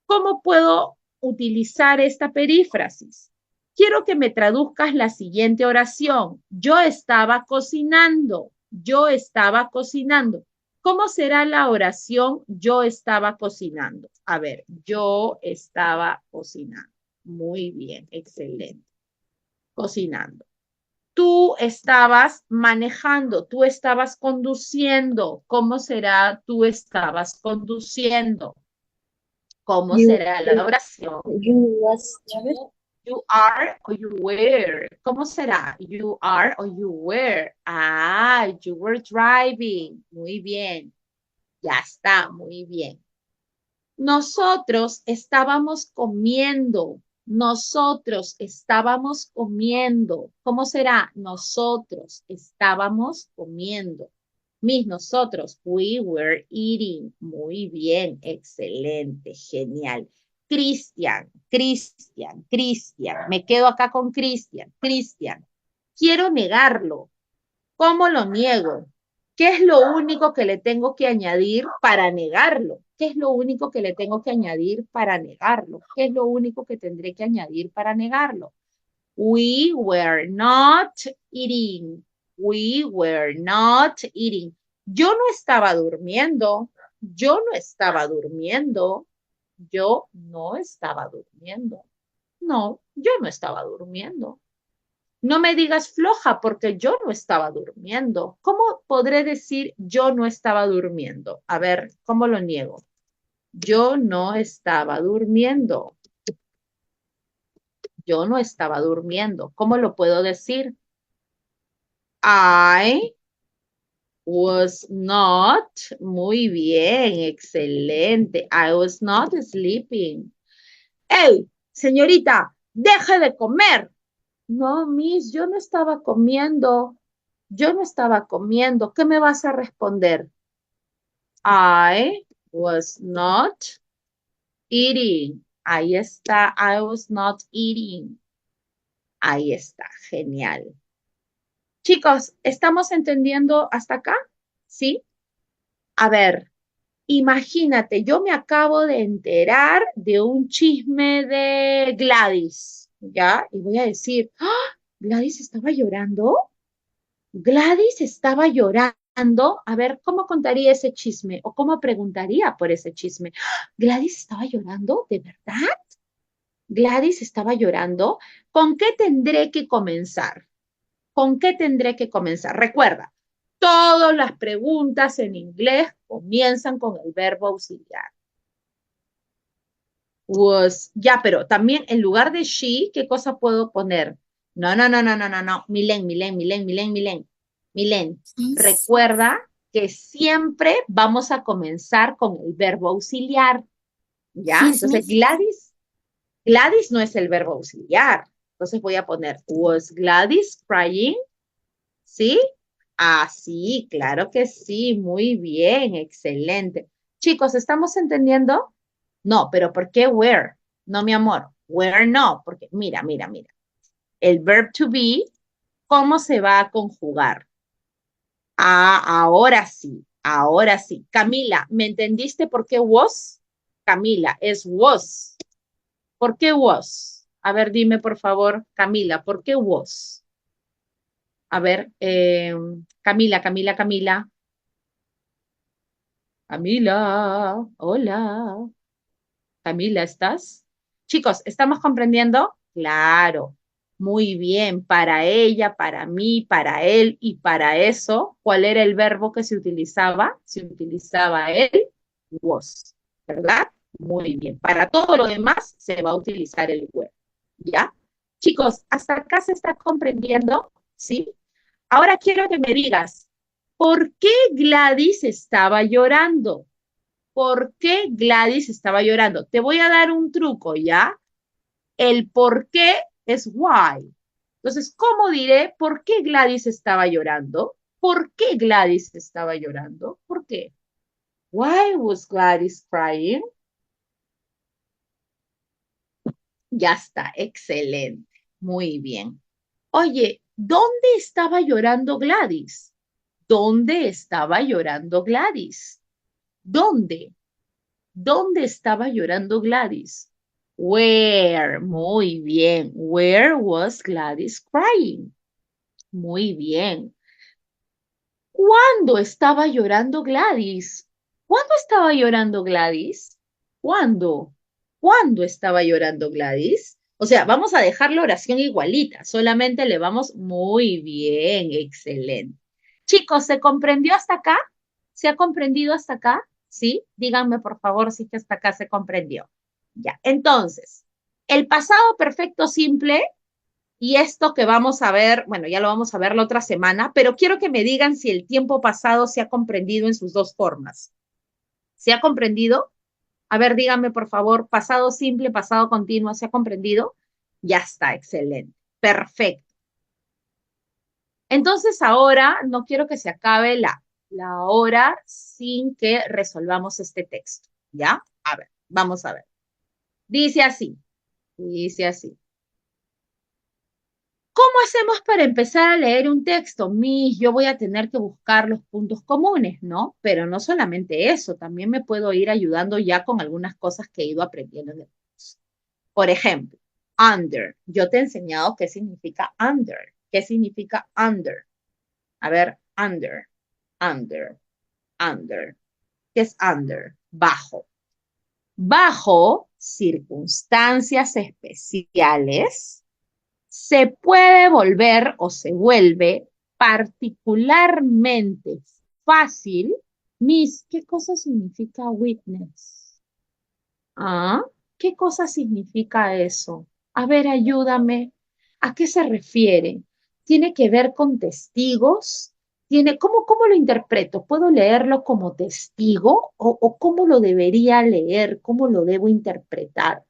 ¿cómo puedo utilizar esta perífrasis? Quiero que me traduzcas la siguiente oración. Yo estaba cocinando. Yo estaba cocinando. ¿Cómo será la oración yo estaba cocinando? A ver, yo estaba cocinando. Muy bien, excelente. Cocinando. Tú estabas manejando, tú estabas conduciendo. ¿Cómo será tú estabas conduciendo? ¿Cómo You será la oración? was driving. You are or you were. ¿Cómo será? You are or you were. Ah, you were driving. Muy bien. Ya está, muy bien. Nosotros estábamos comiendo. Nosotros estábamos comiendo. ¿Cómo será? Nosotros estábamos comiendo. Nosotros, we were eating. Muy bien, excelente, genial. Cristian. Me quedo acá con Cristian. Quiero negarlo. ¿Cómo lo niego? ¿Qué es lo único que le tengo que añadir para negarlo? ¿Qué es lo único que le tengo que añadir para negarlo? ¿Qué es lo único que tendré que añadir para negarlo? We were not eating. We were not eating. Yo no estaba durmiendo. Yo no estaba durmiendo. Yo no estaba durmiendo. No, yo no estaba durmiendo. No me digas floja porque yo no estaba durmiendo. ¿Cómo podré decir yo no estaba durmiendo? A ver, ¿cómo lo niego? Yo no estaba durmiendo. Yo no estaba durmiendo. ¿Cómo lo puedo decir? I Was not. Muy bien, excelente. I was not sleeping. ¡Ey, señorita! ¡Deje de comer! No, Miss, yo no estaba comiendo. Yo no estaba comiendo. ¿Qué me vas a responder? I was not eating. Ahí está. I was not eating. Ahí está. Genial. Chicos, ¿estamos entendiendo hasta acá? ¿Sí? A ver, imagínate, yo me acabo de enterar de un chisme de Gladys, ¿ya? Y voy a decir, ¡ah! ¿Gladys estaba llorando? Gladys estaba llorando. A ver, ¿cómo contaría ese chisme? ¿O cómo preguntaría por ese chisme? ¡Ah! ¿Gladys estaba llorando? ¿De verdad? ¿Gladys estaba llorando? ¿Con qué tendré que comenzar? ¿Con qué tendré que comenzar? Recuerda, todas las preguntas en inglés comienzan con el verbo auxiliar. Was, ya, pero también en lugar de she, ¿qué cosa puedo poner? No, no, no, no, no, no, no. Milen, Milen, Milen, Milen, Milen. Milen, Yes. recuerda que siempre vamos a comenzar con el verbo auxiliar, ¿ya? Yes, Entonces, miss. Gladys no es el verbo auxiliar. Entonces voy a poner, was Gladys crying? ¿Sí? Ah, sí, claro que sí, muy bien, excelente. Chicos, ¿estamos entendiendo? No, pero ¿por qué where? No, mi amor, where no, porque mira, mira, mira. El verb to be, ¿cómo se va a conjugar? Ah, ahora sí, ahora sí. Camila, ¿me entendiste por qué was? Camila, es was. ¿Por qué was? A ver, dime por favor, Camila, ¿por qué was? A ver, Camila, Camila, Camila. Camila, hola. Camila, ¿estás? Chicos, ¿estamos comprendiendo? Claro, muy bien. Para ella, para mí, para él y para eso, ¿cuál era el verbo que se utilizaba? Se utilizaba el was, ¿verdad? Muy bien. Para todo lo demás se va a utilizar el were, ¿ya? Chicos, ¿hasta acá se está comprendiendo? ¿Sí? Ahora quiero que me digas, ¿por qué Gladys estaba llorando? ¿Por qué Gladys estaba llorando? Te voy a dar un truco, ¿ya? El por qué es why. Entonces, ¿cómo diré por qué Gladys estaba llorando? ¿Por qué Gladys estaba llorando? ¿Por qué? Why was Gladys crying? Ya está, excelente. Muy bien. Oye, ¿dónde estaba llorando Gladys? ¿Dónde estaba llorando Gladys? ¿Dónde? ¿Dónde estaba llorando Gladys? Where. Muy bien. Where was Gladys crying? Muy bien. ¿Cuándo estaba llorando Gladys? ¿Cuándo estaba llorando Gladys? ¿Cuándo? ¿Cuándo estaba llorando Gladys? O sea, vamos a dejar la oración igualita, solamente le vamos muy bien, excelente. Chicos, ¿se comprendió hasta acá? ¿Se ha comprendido hasta acá? ¿Sí? Díganme por favor si es que hasta acá se comprendió. Ya, entonces, el pasado perfecto simple y esto que vamos a ver, bueno, ya lo vamos a ver la otra semana, pero quiero que me digan si el tiempo pasado se ha comprendido en sus dos formas. ¿Se ha comprendido? A ver, díganme por favor, pasado simple, pasado continuo, ¿se ha comprendido? Ya está, excelente. Perfecto. Entonces ahora no quiero que se acabe la hora sin que resolvamos este texto, ¿ya? A ver, vamos a ver. Dice así, dice así. ¿Cómo hacemos para empezar a leer un texto? Yo voy a tener que buscar los puntos comunes, ¿no? Pero no solamente eso, también me puedo ir ayudando ya con algunas cosas que he ido aprendiendo en el curso. Por ejemplo, under. Yo te he enseñado qué significa under. ¿Qué significa under? A ver, under, under, under. ¿Qué es under? Bajo. Bajo circunstancias especiales se puede volver o se vuelve particularmente fácil. Miss, ¿qué cosa significa witness? ¿Ah? ¿Qué cosa significa eso? A ver, ayúdame. ¿A qué se refiere? ¿Tiene que ver con testigos? ¿cómo lo interpreto? ¿Puedo leerlo como testigo o cómo lo debería leer? ¿Cómo lo debo interpretar?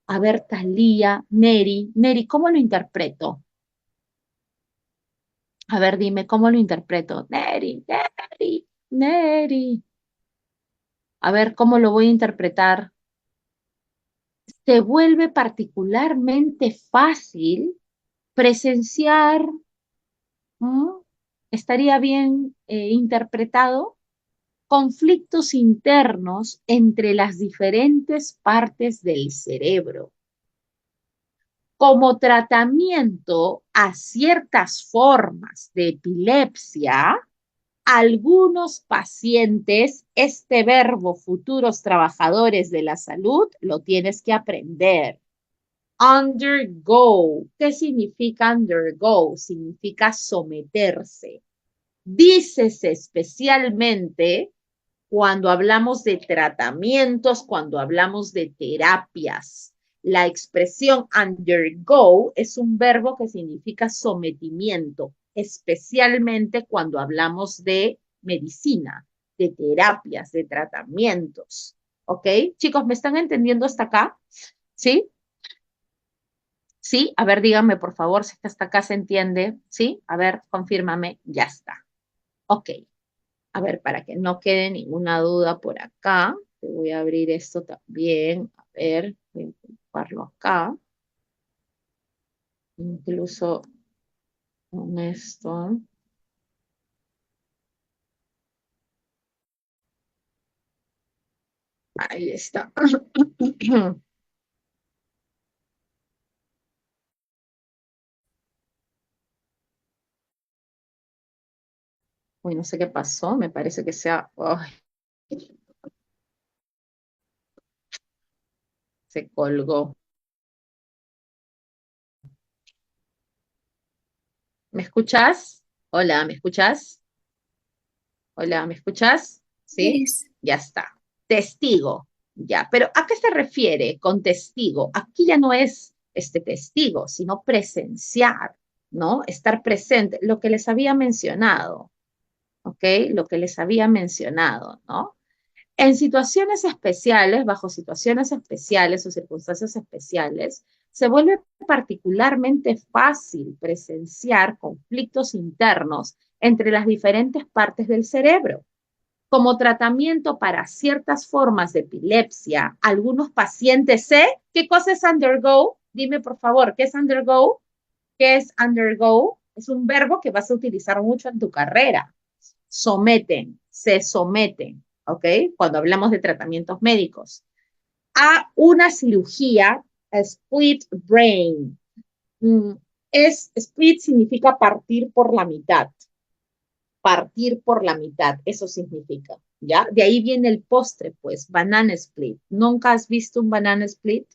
A ver, Talía, Neri, ¿cómo lo interpreto? A ver, dime, ¿cómo lo interpreto? Neri. A ver, ¿cómo lo voy a interpretar? Se vuelve particularmente fácil presenciar, ¿no? Estaría bien interpretado conflictos internos entre las diferentes partes del cerebro. Como tratamiento a ciertas formas de epilepsia, algunos pacientes, este verbo futuros trabajadores de la salud, lo tienes que aprender. Undergo. ¿Qué significa undergo? Significa someterse. Dícese especialmente cuando hablamos de tratamientos, cuando hablamos de terapias. La expresión undergo es un verbo que significa sometimiento, especialmente cuando hablamos de medicina, de terapias, de tratamientos. ¿Ok? Chicos, ¿me están entendiendo hasta acá? ¿Sí? ¿Sí? A ver, díganme por favor si hasta acá se entiende. ¿Sí? A ver, confírmame. Ya está. Ok. A ver, para que no quede ninguna duda por acá, te voy a abrir esto también. A ver, voy a colocarlo acá. Incluso con esto. Ahí está. Uy, no sé qué pasó. Me parece que sea... Ay, se colgó. ¿Me escuchas? Hola, ¿me escuchas? Hola, ¿me escuchas? ¿Sí? Yes. Ya está. Testigo. Ya, pero ¿a qué se refiere con testigo? Aquí ya no es este testigo, sino presenciar, ¿no? Estar presente, lo que les había mencionado, ¿ok? Lo que les había mencionado, ¿no? En situaciones especiales, bajo situaciones especiales o circunstancias especiales, se vuelve particularmente fácil presenciar conflictos internos entre las diferentes partes del cerebro. Como tratamiento para ciertas formas de epilepsia, algunos pacientes ¿qué cosa es undergo? Dime por favor, ¿qué es undergo? ¿Qué es undergo? Es un verbo que vas a utilizar mucho en tu carrera. Someten, se someten, ¿ok? Cuando hablamos de tratamientos médicos. A una cirugía, a split brain. Split significa partir por la mitad, partir por la mitad, eso significa, ¿ya? De ahí viene el postre, pues, banana split. ¿Nunca has visto un banana split?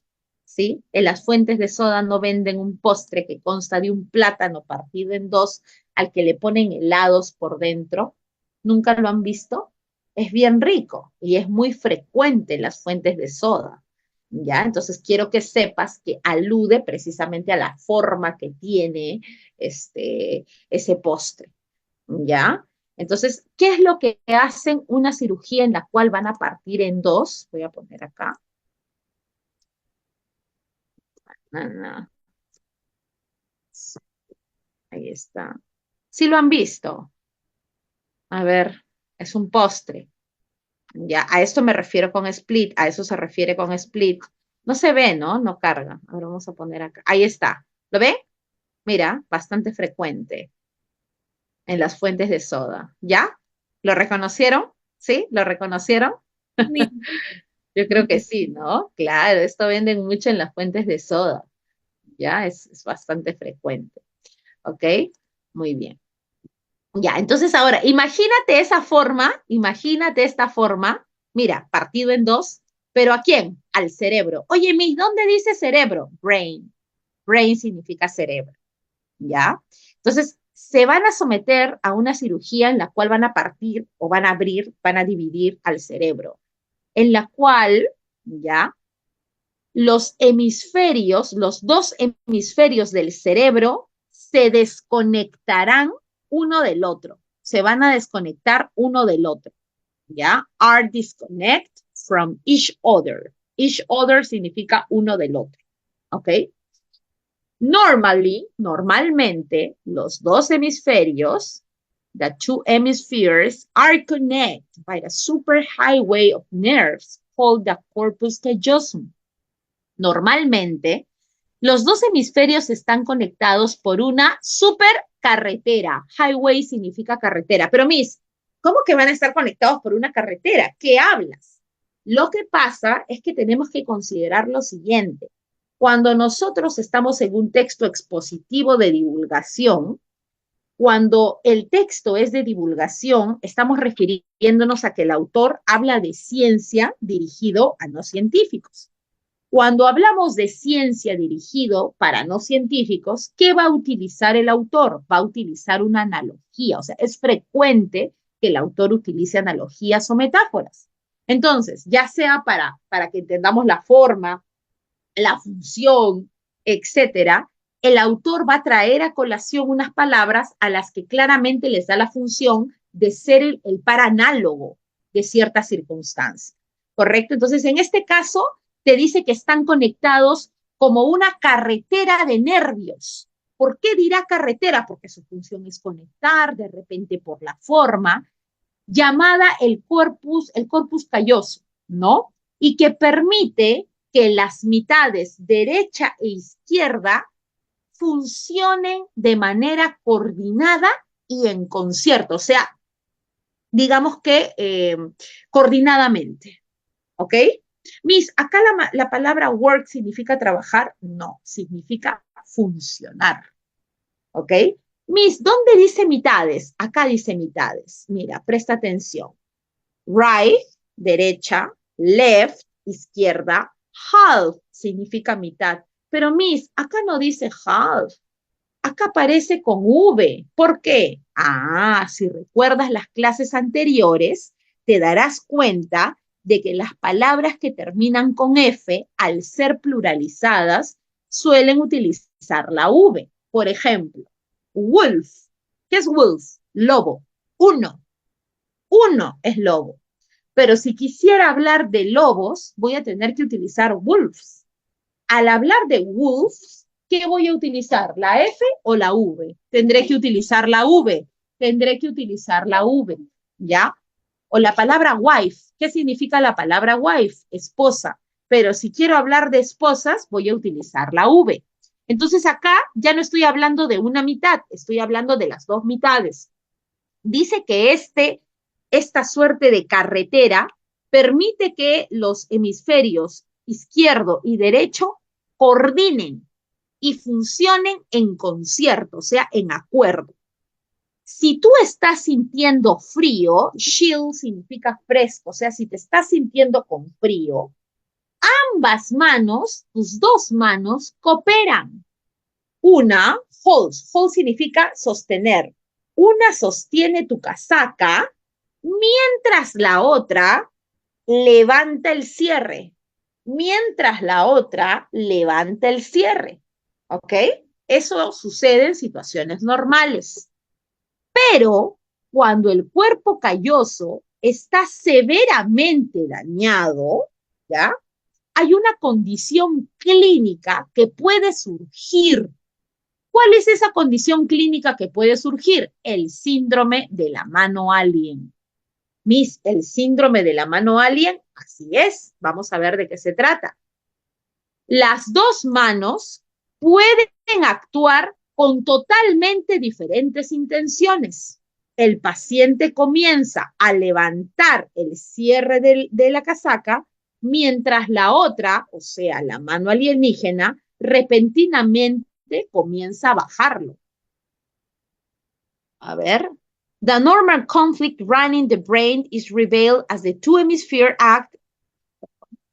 ¿Sí? En las fuentes de soda no venden un postre que consta de un plátano partido en dos al que le ponen helados por dentro. ¿Nunca lo han visto? Es bien rico y es muy frecuente en las fuentes de soda. ¿Ya? Entonces quiero que sepas que alude precisamente a la forma que tiene ese postre. ¿Ya? Entonces, ¿qué es lo que hacen una cirugía en la cual van a partir en dos? Voy a poner acá. Ahí está. Sí lo han visto. A ver, es un postre. Ya, a esto me refiero con split, a eso se refiere con split. No se ve, ¿no? No carga. Ahora vamos a poner acá. Ahí está. ¿Lo ve? Mira, bastante frecuente en las fuentes de soda. ¿Ya? ¿Lo reconocieron? ¿Sí? ¿Lo reconocieron? Oui. Yo creo que sí, ¿no? Claro, esto venden mucho en las fuentes de soda, ¿ya? Es bastante frecuente, ¿ok? Muy bien. Ya, entonces ahora, imagínate esta forma, mira, partido en dos, pero ¿a quién? Al cerebro. Oye, Miss, ¿dónde dice cerebro? Brain. Brain significa cerebro, ¿ya? Entonces, se van a someter a una cirugía en la cual van a partir o van a abrir, van a dividir al cerebro, en la cual, ¿ya? Los hemisferios, los dos hemisferios del cerebro se desconectarán uno del otro. se van a desconectar uno del otro, ¿ya? Are disconnect from each other. Each other significa uno del otro, ¿ok? Normalmente, los dos hemisferios, the two hemispheres, are connected by a superhighway of nerves called the corpus callosum. Normalmente, los dos hemisferios están conectados por una supercarretera. Highway significa carretera. Pero, Miss, ¿cómo que van a estar conectados por una carretera? ¿Qué hablas? Lo que pasa es que tenemos que considerar lo siguiente. Cuando nosotros estamos en un texto expositivo de divulgación, cuando el texto es de divulgación, estamos refiriéndonos a que el autor habla de ciencia dirigido a no científicos. Cuando hablamos de ciencia dirigido para no científicos, ¿qué va a utilizar el autor? Va a utilizar una analogía, o sea, es frecuente que el autor utilice analogías o metáforas. Entonces, ya sea para que entendamos la forma, la función, etcétera, el autor va a traer a colación unas palabras a las que claramente les da la función de ser el par análogo de cierta circunstancia, ¿correcto? Entonces, en este caso, te dice que están conectados como una carretera de nervios. ¿Por qué dirá carretera? Porque su función es conectar, de repente por la forma, llamada el corpus calloso, ¿no? Y que permite que las mitades derecha e izquierda funcionen de manera coordinada y en concierto, o sea, digamos que coordinadamente, ¿ok? Miss, acá la palabra work significa trabajar, no, significa funcionar, ¿ok? Miss, ¿dónde dice mitades? Acá dice mitades, mira, presta atención. Right, derecha, left, izquierda, half significa mitad. Pero Miss, acá no dice half, acá aparece con V. ¿Por qué? Ah, si recuerdas las clases anteriores, te darás cuenta de que las palabras que terminan con F, al ser pluralizadas, suelen utilizar la V. Por ejemplo, wolf. ¿Qué es wolf? Lobo. Uno. Uno es lobo. Pero si quisiera hablar de lobos, voy a tener que utilizar wolves. Al hablar de wolves, ¿qué voy a utilizar? ¿La F o la V? Tendré que utilizar la V. Tendré que utilizar la V, ¿ya? O la palabra wife. ¿Qué significa la palabra wife? Esposa. Pero si quiero hablar de esposas, voy a utilizar la V. Entonces acá ya no estoy hablando de una mitad, estoy hablando de las dos mitades. Dice que esta suerte de carretera permite que los hemisferios izquierdo y derecho coordinen y funcionen en concierto, o sea, en acuerdo. Si tú estás sintiendo frío, chill significa fresco, o sea, si te estás sintiendo con frío, ambas manos, tus dos manos, cooperan. Una, holds, hold significa sostener. Una sostiene tu casaca, mientras la otra levanta el cierre. Mientras la otra levanta el cierre. ¿Ok? Eso sucede en situaciones normales. Pero cuando el cuerpo calloso está severamente dañado, ¿ya? Hay una condición clínica que puede surgir. ¿Cuál es esa condición clínica que puede surgir? El síndrome de la mano alien. Miss, el síndrome de la mano alien, así es. Vamos a ver de qué se trata. Las dos manos pueden actuar con totalmente diferentes intenciones. El paciente comienza a levantar el cierre de la casaca, mientras la otra, o sea, la mano alienígena, repentinamente comienza a bajarlo. A ver. The normal conflict running the brain is revealed as the two hemisphere act.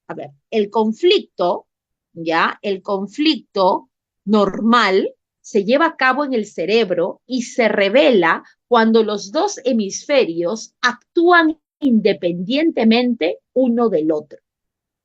A ver, el conflicto, ¿ya? El conflicto normal se lleva a cabo en el cerebro y se revela cuando los dos hemisferios actúan independientemente uno del otro.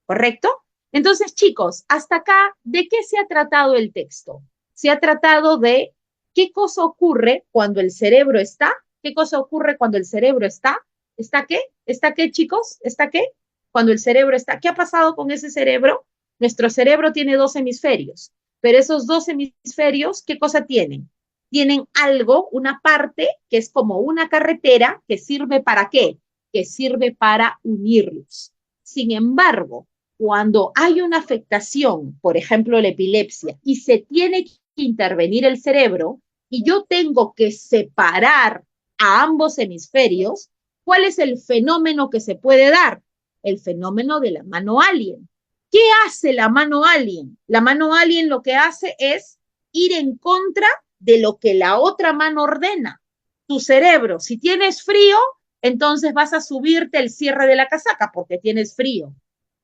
¿Correcto? Entonces, chicos, hasta acá, ¿de qué se ha tratado el texto? Se ha tratado de qué cosa ocurre cuando el cerebro está, ¿Qué cosa ocurre cuando el cerebro está? ¿Está qué? ¿Está qué, chicos? ¿Está qué? Cuando el cerebro está. ¿Qué ha pasado con ese cerebro? Nuestro cerebro tiene 2 hemisferios, pero esos 2 hemisferios, ¿qué cosa tienen? Tienen algo, una parte que es como una carretera que sirve ¿para qué? Que sirve para unirlos. Sin embargo, cuando hay una afectación, por ejemplo, la epilepsia, y se tiene que intervenir el cerebro, y yo tengo que separar a ambos hemisferios, ¿cuál es el fenómeno que se puede dar? El fenómeno de la mano alien. ¿Qué hace la mano alien? La mano alien lo que hace es ir en contra de lo que la otra mano ordena. Tu cerebro, si tienes frío, entonces vas a subirte el cierre de la casaca porque tienes frío.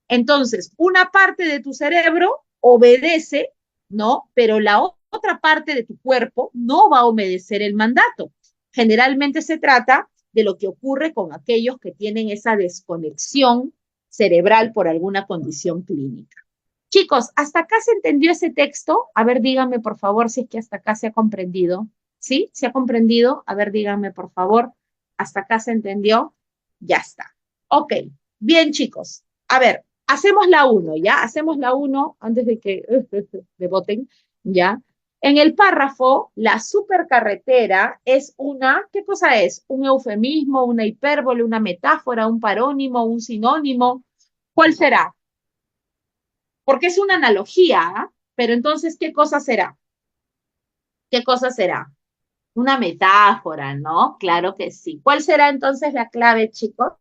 Entonces, una parte de tu cerebro obedece, ¿no? Pero la otra parte de tu cuerpo no va a obedecer el mandato. Generalmente se trata de lo que ocurre con aquellos que tienen esa desconexión cerebral por alguna condición clínica. Chicos, ¿hasta acá se entendió ese texto? A ver, díganme por favor si es que hasta acá se ha comprendido. ¿Sí? ¿Se ha comprendido? A ver, díganme por favor. ¿Hasta acá se entendió? Ya está. Ok. Bien, chicos. A ver, hacemos la 1, ¿ya? Hacemos la 1 antes de que me voten, ¿ya? En el párrafo, la supercarretera es una, ¿qué cosa es? Un eufemismo, una hipérbole, una metáfora, un parónimo, un sinónimo. ¿Cuál será? Porque es una analogía, ¿eh? Pero entonces, ¿qué cosa será? ¿Qué cosa será? Una metáfora, ¿no? Claro que sí. ¿Cuál será entonces la clave, chicos?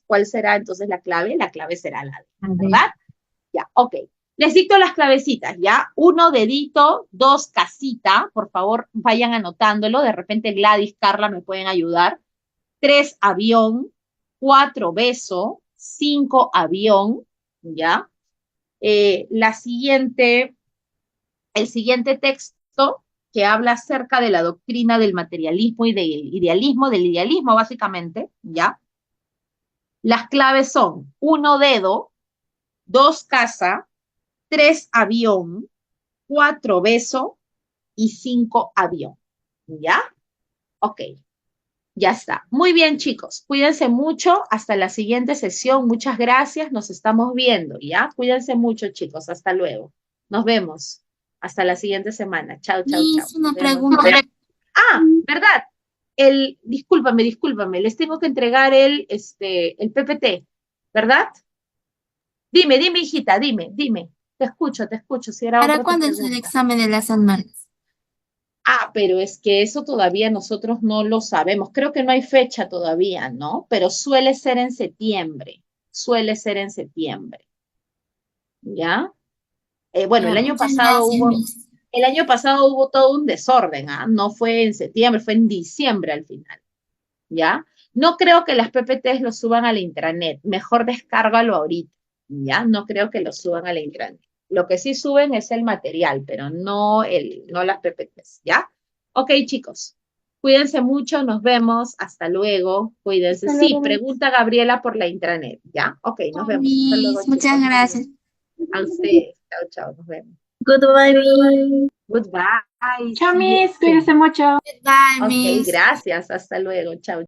¿Cuál será entonces la clave? La clave será la D, ¿verdad? Ya, ok. Les dicto las clavecitas, ¿ya? 1, dedito, 2, casita. Por favor, vayan anotándolo. De repente Gladys, Carla me pueden ayudar. 3, avión. 4, beso. 5, avión, ¿ya? El siguiente texto que habla acerca de la doctrina del materialismo y del idealismo básicamente, ¿ya? Las claves son 1, dedo, 2, casa, 3, avión, 4, beso y 5, avión, ¿ya? Ok, ya está. Muy bien, chicos. Cuídense mucho. Hasta la siguiente sesión. Muchas gracias. Nos estamos viendo, ¿ya? Cuídense mucho, chicos. Hasta luego. Nos vemos. Hasta la siguiente semana. Chao, chao, chao. Miss, una Nos vemos. pregunta. ¿Verdad? Discúlpame, les tengo que entregar el PPT, ¿verdad? Dime, hijita, dime. Te escucho, si era ¿Para otra tu cuándo es el pregunta. examen de las anuales? Pero es que eso todavía nosotros no lo sabemos. Creo que no hay fecha todavía, ¿no? Pero suele ser en septiembre. ¿Ya? Bueno, Ya, muchas gracias, Miss. el año pasado hubo todo un desorden, ¿ah? No fue en septiembre, fue en diciembre al final, ¿ya? No creo que las PPTs lo suban a la intranet. Mejor descárgalo ahorita, ¿ya? No creo que lo suban a la intranet. Lo que sí suben es el material, pero no las PPTs, ¿ya? Ok, chicos. Cuídense mucho, nos vemos. Hasta luego. Cuídense. Hasta Sí, luego, Miss. pregunta Gabriela por la intranet, ¿ya? Ok, nos vemos. Hasta luego, Miss, muchas chicos. gracias. A ustedes. Chao, chao. Nos vemos. Goodbye, Miss. Goodbye. Chao, See you Miss, soon. cuídense mucho. Goodbye, Ok, Miss. gracias. Hasta luego. Chao.